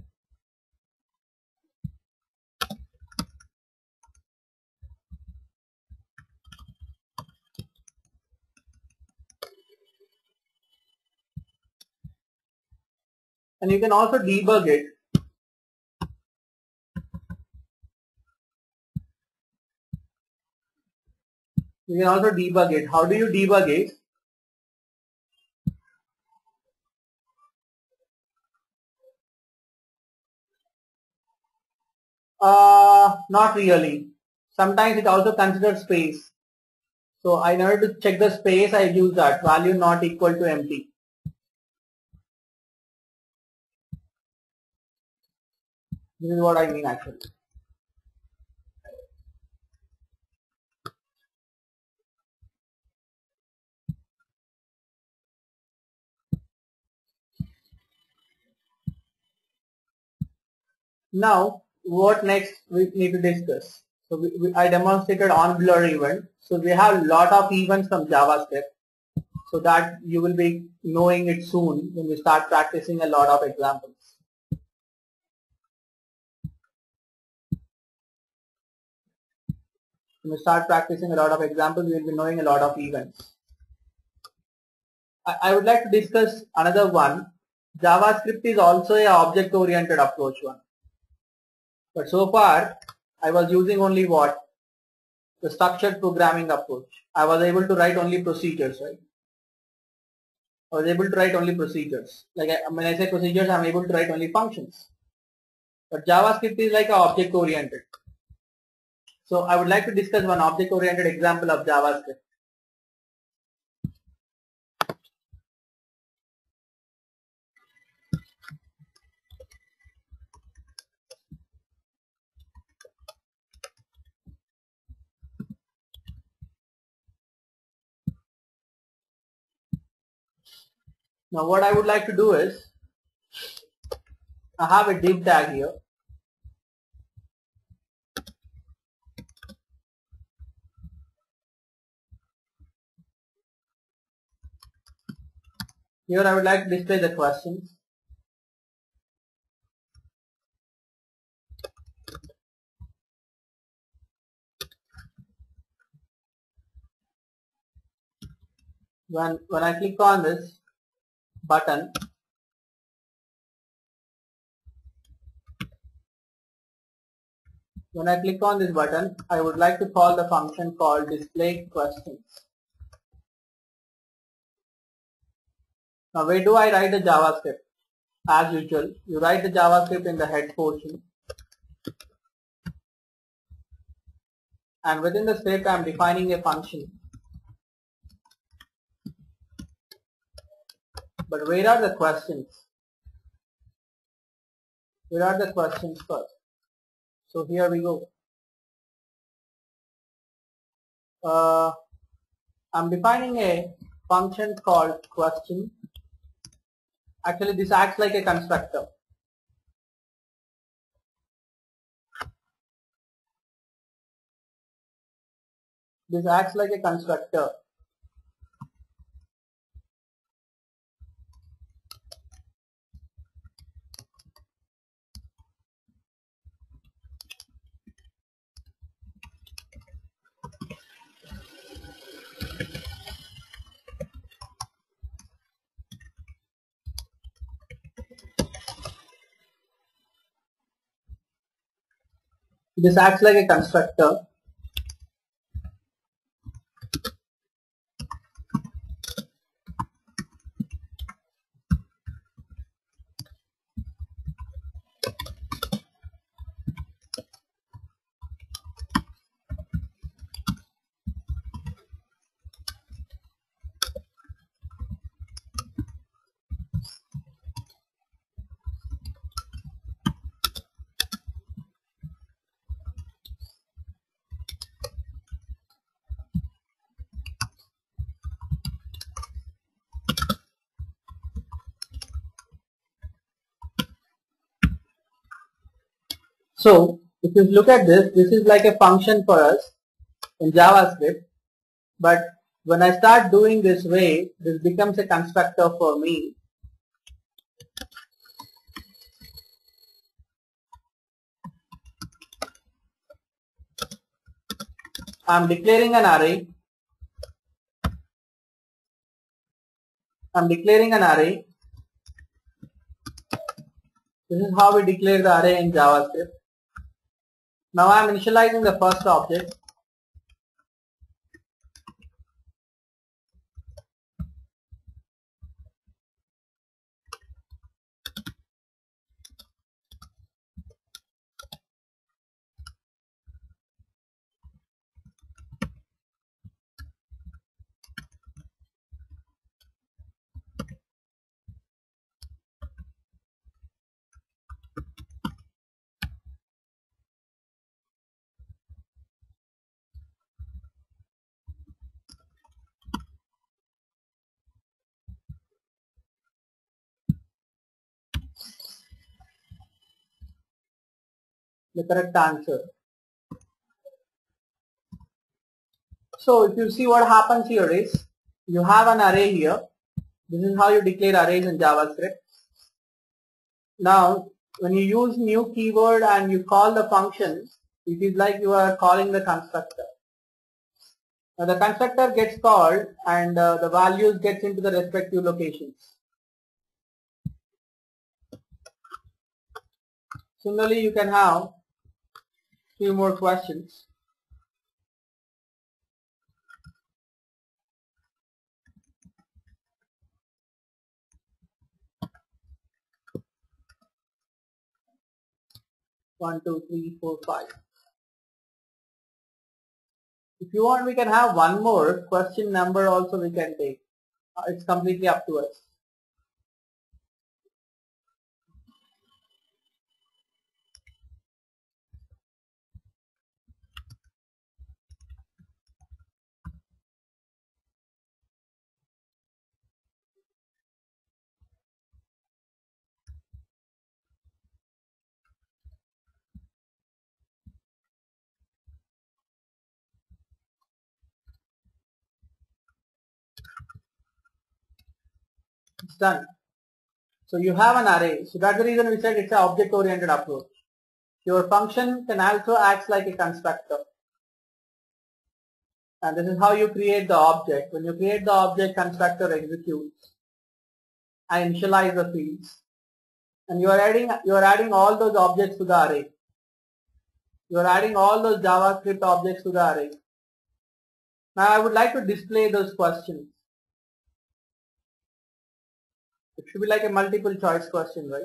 And you can also debug it. You can also debug it. How do you debug it? Not really. Sometimes it also considers space. So in order to check the space, I use that value not equal to empty. This is what I mean actually. Now, what next we need to discuss? So I demonstrated on blur event. So we have a lot of events from JavaScript. So that you will be knowing it soon when we start practicing a lot of examples. When we start practicing a lot of examples, we will be knowing a lot of events. I would like to discuss another one. JavaScript is also a object-oriented approach one. But so far, I was using only what? The structured programming approach. I was able to write only procedures, right? I was able to write only procedures. Like when I say procedures, I'm able to write only functions. But JavaScript is like an object-oriented. So I would like to discuss one object-oriented example of JavaScript. Now what I would like to do is, I have a div tag here. Here I would like to display the questions. When I click on this button, I would like to call the function called display questions. Now where do I write the JavaScript? As usual, you write the JavaScript in the head portion. And within the script, I am defining a function. But where are the questions? Where are the questions first? So here we go. I'm defining a function called question. Actually, this acts like a constructor. This acts like a constructor. This acts like a constructor. So if you look at this, this is like a function for us in JavaScript. But when I start doing this way, this becomes a constructor for me. I'm declaring an array. This is how we declare the array in JavaScript. Now I'm initializing the first object. The correct answer. So if you see what happens here is, you have an array here. This is how you declare arrays in JavaScript. Now, when you use new keyword and you call the function, it is like you are calling the constructor. Now the constructor gets called and the values gets into the respective locations. Similarly, you can have few more questions. One, two, three, four, five. If you want, we can have one more question number also we can take. It's completely up to us. It's done. So you have an array. So that's the reason we said it's an object-oriented approach. Your function can also act like a constructor. And this is how you create the object. When you create the object, constructor executes and initialize the fields. And you are adding all those objects to the array. You are adding all those JavaScript objects to the array. Now I would like to display those questions. It should be like a multiple choice question, right?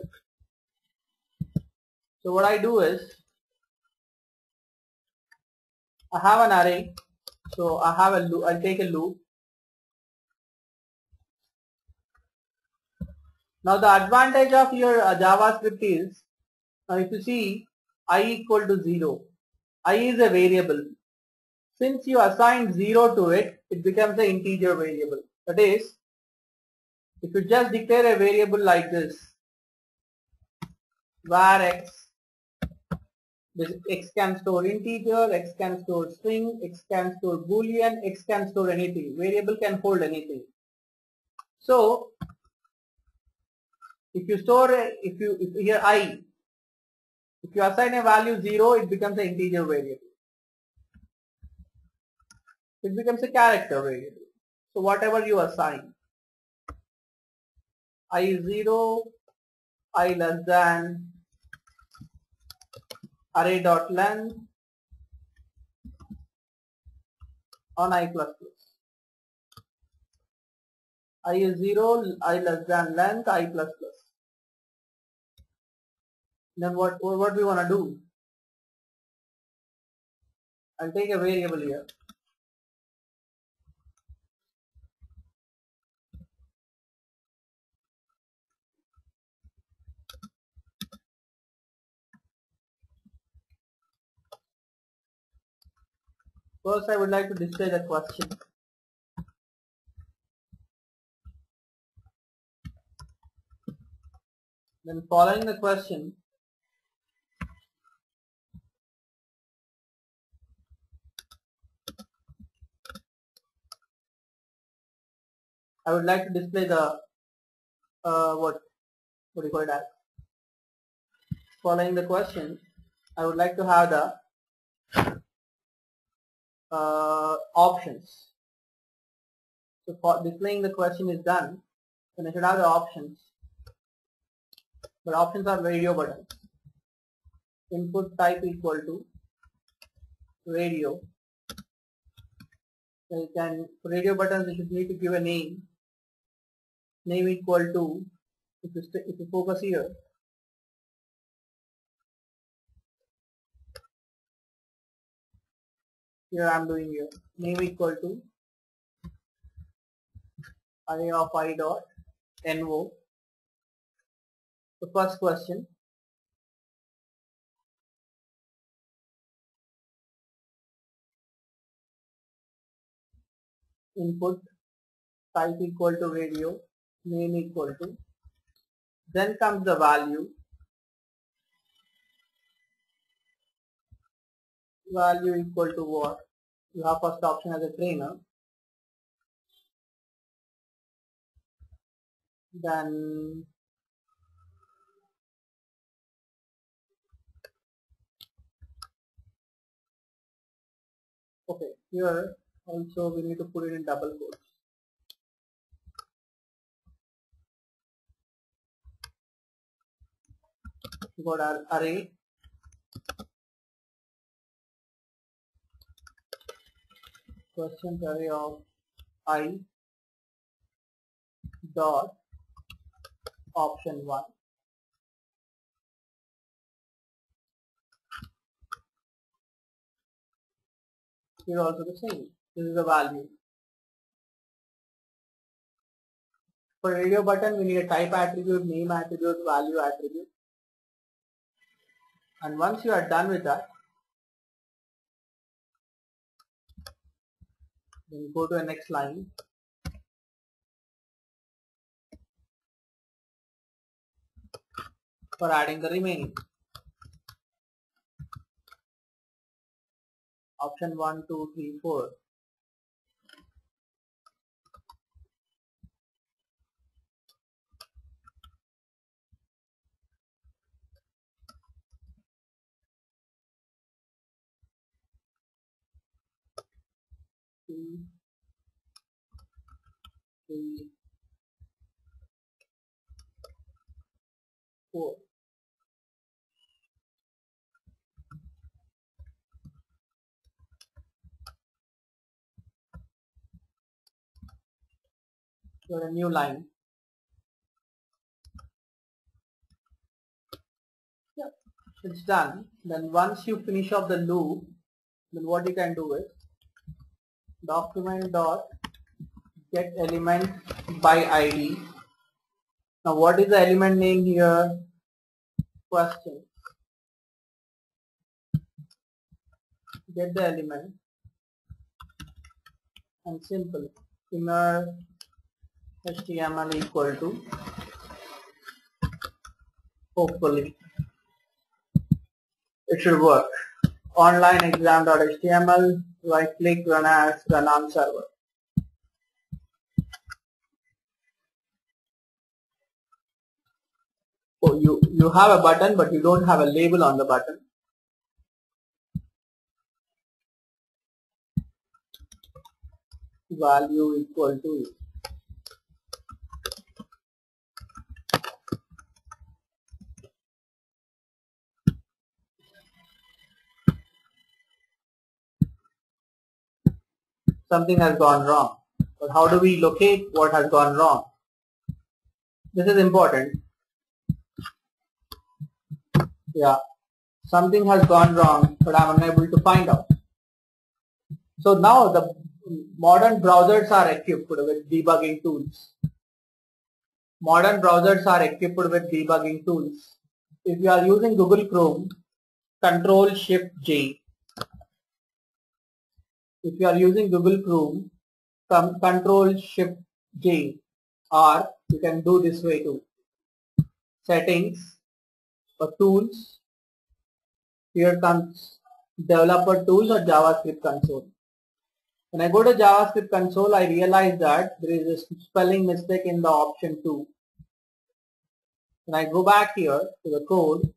So what I do is, I have an array. So I have a loop. I'll take a loop. Now the advantage of your JavaScript is, now if you see I equal to 0, I is a variable. Since you assign 0 to it, it becomes an integer variable. That is, if you just declare a variable like this, var x, this x can store integer, x can store string, x can store boolean, x can store anything. Variable can hold anything. So if you store, if here I, if you assign a value 0, it becomes an integer variable. It becomes a character variable. So whatever you assign, I is 0, I less than array.length on I plus plus. I is 0, I less than length, I plus plus. Then what we want to do? I'll take a variable here. First, I would like to display the question. Then following the question, I would like to display the what do you call it as? Following the question, I would like to have the options. So for displaying the question is done, then I should have the options. But options are radio buttons. Input type equal to radio. So you can, for radio buttons, you should need to give a name. Name equal to, if you focus here, here I am doing here, name equal to array of I dot no. The first question, input type equal to radio, name equal to, then comes the value equal to what? You have first option as a trainer. Then okay, here also we need to put it in double quotes. We got our array questions array of I dot option 1. Here also the same. This is the value. For radio button we need a type attribute, name attribute, value attribute. And once you are done with that, then go to the next line. For adding the remaining. Option 1, 2, 3, 4. Two, 3, 4. Got a new line. Yep, it's done. Then once you finish off the loop, then what you can do is document dot get element by ID. Now what is the element name here? Question. Get the element and simple inner HTML equal to, hopefully it should work, online exam.html, right click, run as, run on server. Oh, you have a button but you don't have a label on the button. Value equal to something has gone wrong. But how do we locate what has gone wrong? This is important. Yeah, something has gone wrong but I am unable to find out. So now the modern browsers are equipped with debugging tools. Modern browsers are equipped with debugging tools. If you are using Google Chrome, Control Shift J. If you are using Google Chrome, Control Shift J, or you can do this way too. Settings or tools. Here comes developer tools or JavaScript console. When I go to JavaScript console, I realize that there is a spelling mistake in the option 2. When I go back here to the code,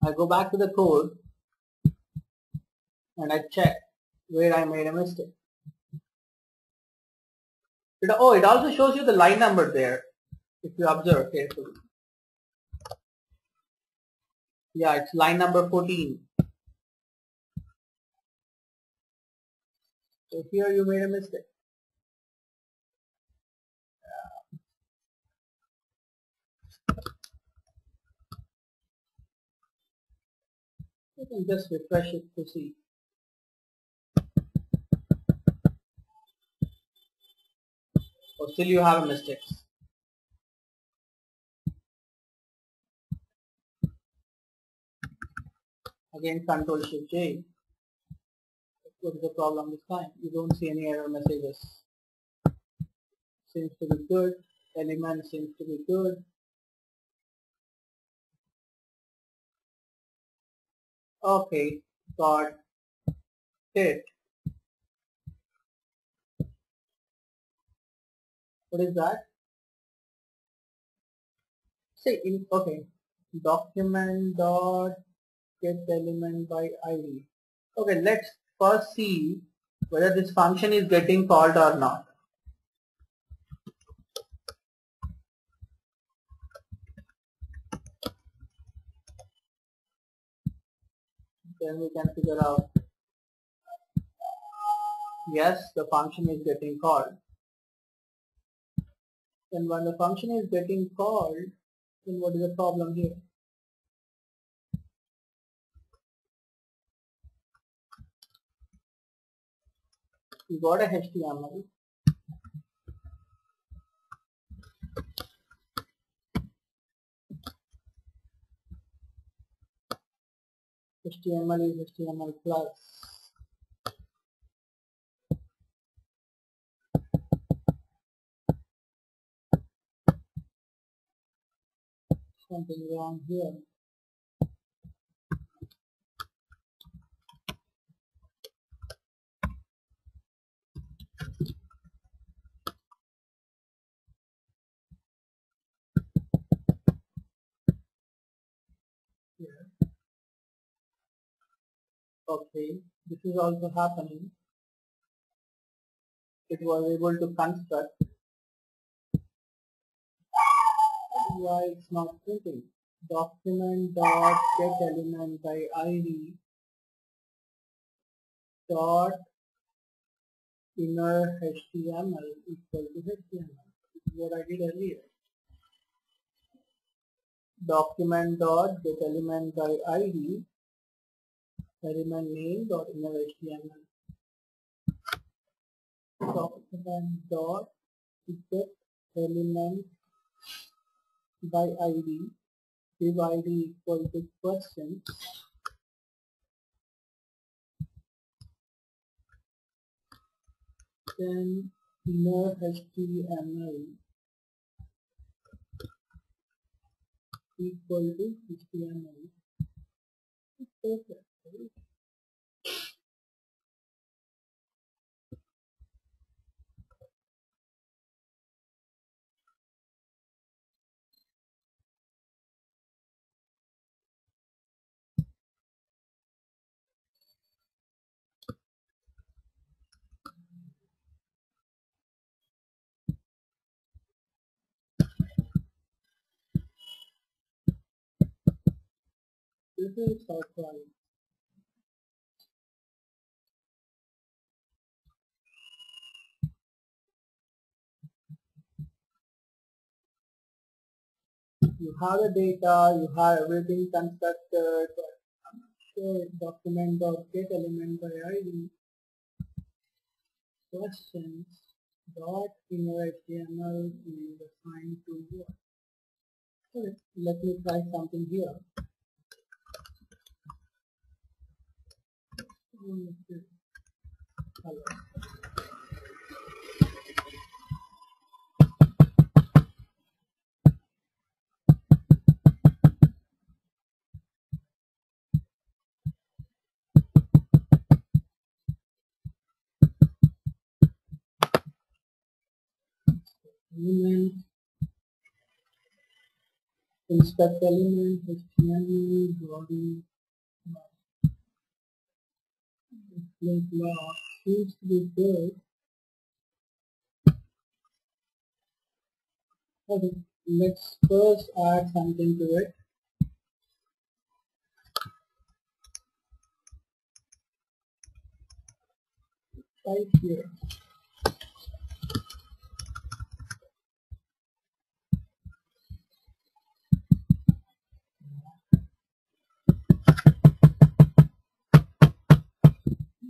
I go back to the code and I check where I made a mistake. It also shows you the line number there if you observe carefully. Yeah, it's line number 14. So here you made a mistake. You can just refresh it to see. Or still you have a mistake. Again, Control Shift J. What is the problem this time? You don't see any error messages. Seems to be good. Element seems to be good. Okay, got it. What is that? See, okay, document dot get element by ID. Okay, let's first see whether this function is getting called or not. Then we can figure out, yes, the function is getting called. Then when the function is getting called, then what is the problem here? We got a HTML. HTML is HTML plus. Something wrong here. Here. Okay, this is also happening. It was able to construct. Why it's not printing? Document dot get element by ID dot inner HTML equal to HTML. This is what I did earlier. Document dot get element by ID element name dot inner HTML. Document dot get element by ID, div ID equal to question, then inner HTML equal to HTML. It's perfect. Right? This is surprise. You have the data, you have everything constructed, but I'm not sure document dot get element by ID questions dot inner HTML is assigned to what? Okay, let me try something here. Hello. Element, inspect element, HTML, body, display block seems to be good. Okay, let's first add something to it. Right here.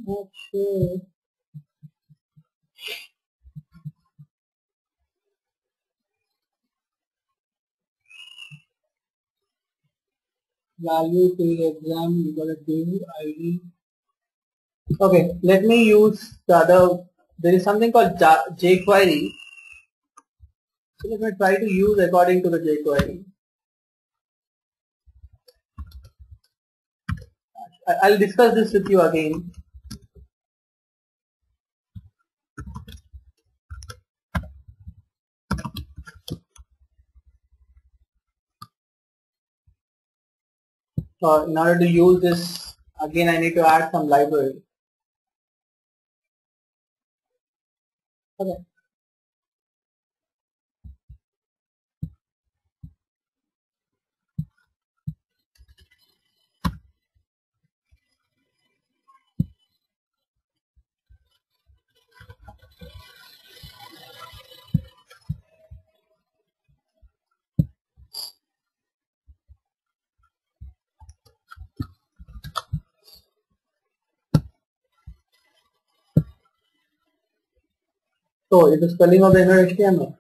Not sure. Value to the exam, you got a div ID. Okay, let me use the other. There is something called jQuery. So let me try to use according to the jQuery. I'll discuss this with you again. In order to use this, again I need to add some library. Okay. So, it's the spelling of the inner HTML.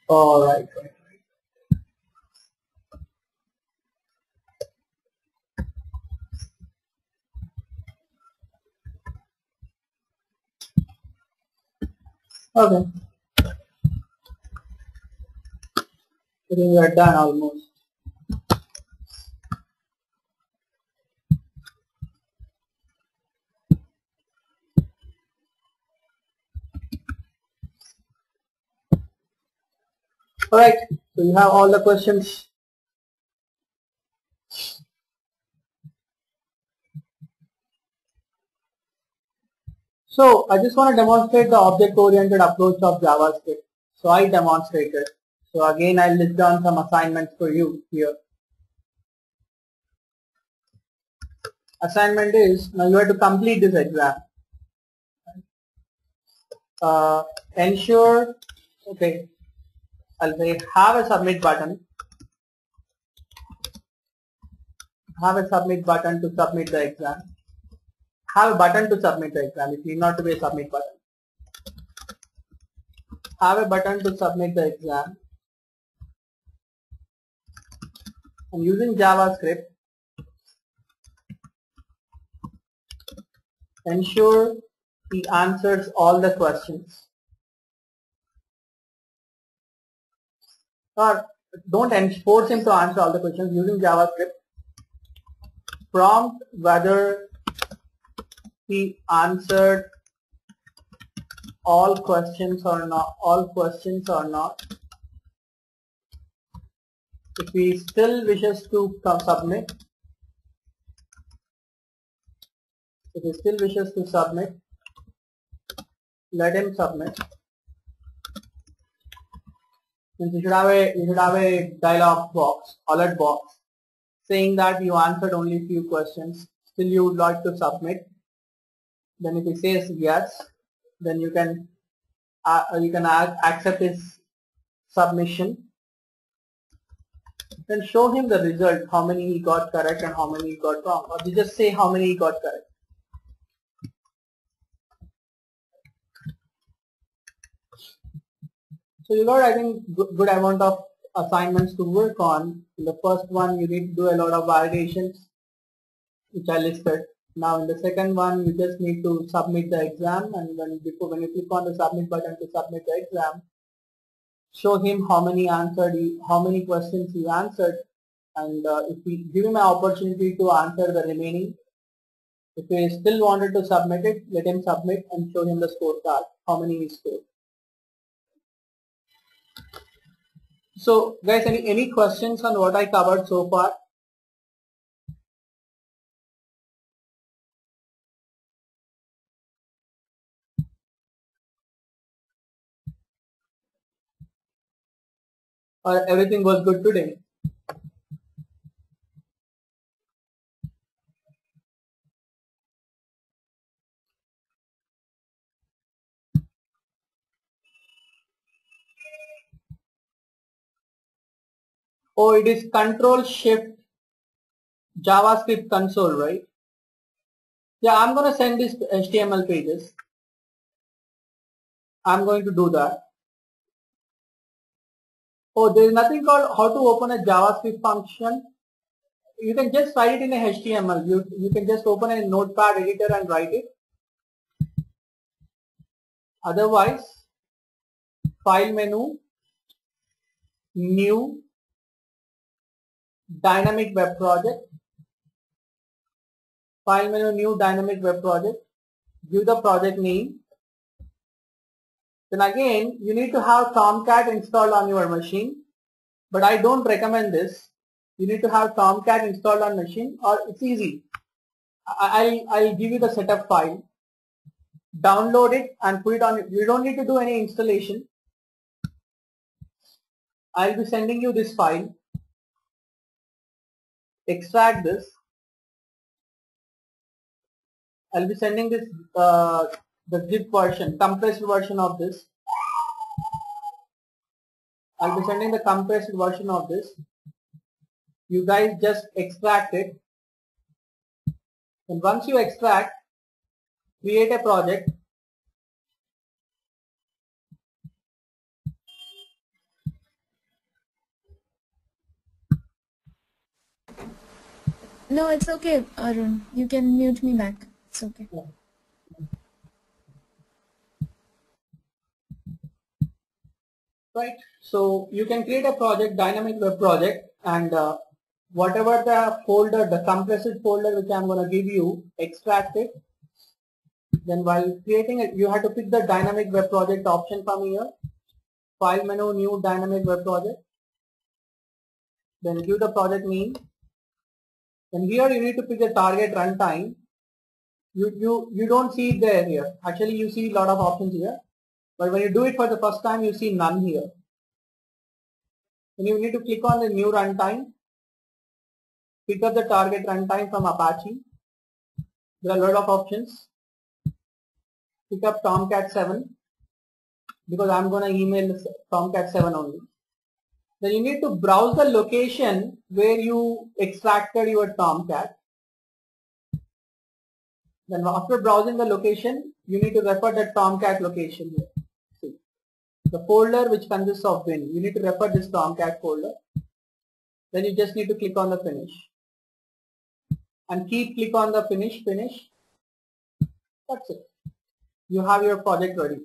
Alright. Okay. I think we are done almost. Alright, so you have all the questions. So I just want to demonstrate the object-oriented approach of JavaScript. So I demonstrated. So again I'll list down some assignments for you here. Assignment is, now you have to complete this exam. Ensure, okay, I'll say have a submit button. Have a submit button to submit the exam. Have a button to submit the exam. It need not to be a submit button. Have a button to submit the exam. And using JavaScript, ensure he answers all the questions. Or don't force him to answer all the questions. Using JavaScript, prompt whether he answered all questions or not. If he still wishes to submit, let him submit. Means you should have a dialog box, alert box, saying that you answered only few questions. Still you would like to submit. Then if he says yes, then you can accept his submission. Then show him the result, how many he got correct and how many he got wrong, or you just say how many he got correct. So you got, I think, good amount of assignments to work on. In the first one you need to do a lot of validations, which I listed. Now in the second one you just need to submit the exam, and when you click on the submit button to submit the exam, show him how many questions he answered, and if we give him an opportunity to answer the remaining. If he still wanted to submit it, let him submit and show him the scorecard, how many he scored. So guys, any questions on what I covered so far? Or everything was good today? Oh, it is Control Shift JavaScript console, right? Yeah, I'm going to send these HTML pages. I'm going to do that. Oh, there is nothing called how to open a JavaScript function. You can just write it in a HTML. You can just open a notepad editor and write it. Otherwise, file menu, new, dynamic web project, file menu, new dynamic web project, give the project name. Then again, you need to have Tomcat installed on your machine, but I don't recommend this. You need to have Tomcat installed on machine, or it's easy. I'll give you the setup file. Download it and put it on. You don't need to do any installation. I'll be sending you this file. Extract this. I'll be sending this the zip version, compressed version of this. I'll be sending the compressed version of this. You guys just extract it. And once you extract, create a project. No, it's okay, Arun. You can mute me back. It's okay. Yeah. Right. So you can create a project, dynamic web project, and whatever the folder, the compressed folder which I'm going to give you, extract it. Then while creating it, you have to pick the dynamic web project option from here. File menu, new dynamic web project. Then give the project name. And here you need to pick the target runtime. You don't see it there here. Actually, you see a lot of options here. But when you do it for the first time, you see none here. Then you need to click on the new runtime. Pick up the target runtime from Apache. There are a lot of options. Pick up Tomcat 7 because I'm going to email Tomcat 7 only. Then you need to browse the location where you extracted your Tomcat. Then after browsing the location, you need to refer the Tomcat location here. See, the folder which consists of bin. You need to refer this Tomcat folder. Then you just need to click on the finish. And click on the finish. That's it. You have your project ready.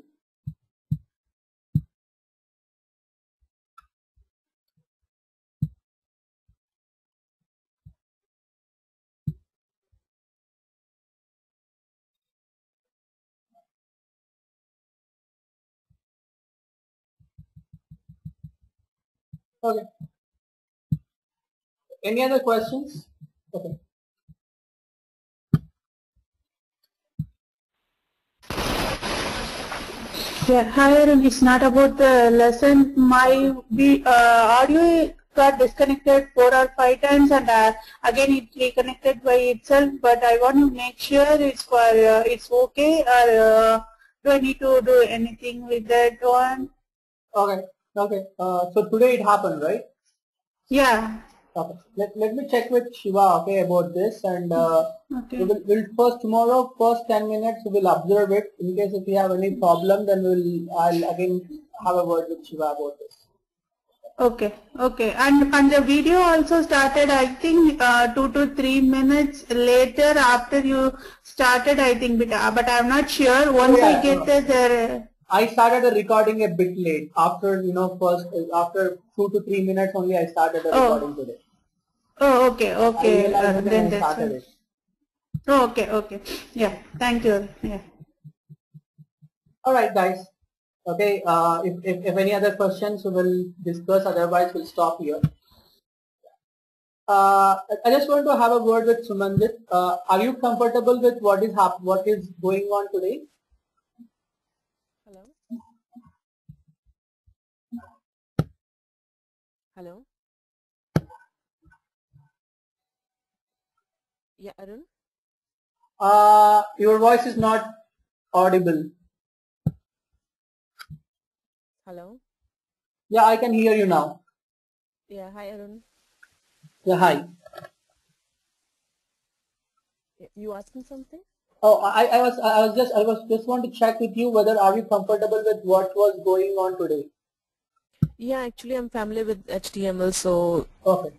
Okay. Any other questions? Okay. Yeah, hi Arun, it's not about the lesson. My audio got disconnected 4 or 5 times and again it reconnected by itself, but I want to make sure it's okay, or do I need to do anything with that one? Okay. So today it happened, right? Yeah. Okay. Let me check with Shiva, okay, about this, and Okay. we'll first tomorrow, first 10 minutes we'll observe it. In case if we have any problem, then I'll again have a word with Shiva about this. Okay, and the video also started, I think 2 to 3 minutes later after you started, I think, but I'm not sure. Once I get there. I started the recording a bit late. After after 2 to 3 minutes only, I started the recording today. Oh, okay. Then I started it. Oh, okay. Yeah, thank you. Yeah. All right, guys. Okay. If any other questions, we will discuss. Otherwise, we'll stop here. I just want to have a word with Sumanjit. Are you comfortable with what is going on today? Hello? Hello? Yeah, Arun? Your voice is not audible. Hello? Yeah, I can hear you now. Yeah, hi Arun. Yeah, hi. You asking something? Oh, I was just want to check with you whether are you comfortable with what was going on today? Yeah, actually I'm familiar with HTML, so Okay.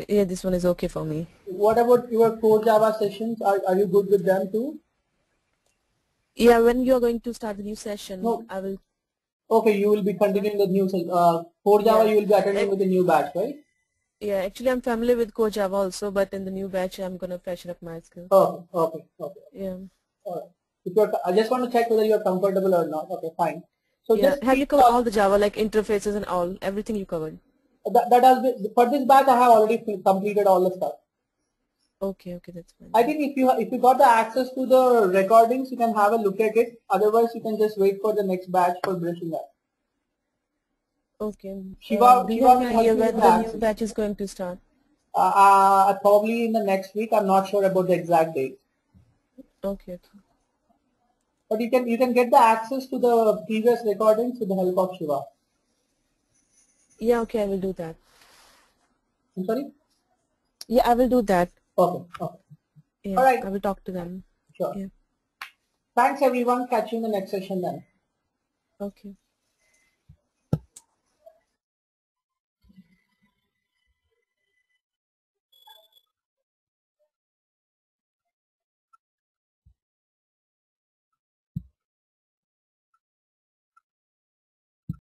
yeah, this one is okay for me. What about your core Java sessions? Are you good with them too? Yeah, when you are going to start the new session, No. I will. Okay, you will be continuing the new core Java. Yeah. You will be attending with a new batch, right? Yeah, actually I'm familiar with Core Java also, but in the new batch I'm gonna freshen up my skills. Okay. Yeah. Alright. If you're, I just want to check whether you're comfortable or not. Okay, fine. So Yeah. just Have you keep covered all the Java, like interfaces and all, everything you covered? that has been, for this batch I have already completed all the stuff. Okay, that's fine. I think if you got the access to the recordings, you can have a look at it. Otherwise, you can just wait for the next batch for brushing up. Okay. Shiva, Do you Shiva have will any help idea you with when the the new access. batch is going to start? Probably in the next week. I'm not sure about the exact date. Okay. But you can get the access to the previous recordings with the help of Shiva. Yeah, okay, I will do that. I'm sorry? Yeah, I will do that. Okay. Yeah, All right. I will talk to them. Sure. Yeah. Thanks everyone. Catch you in the next session then. Okay.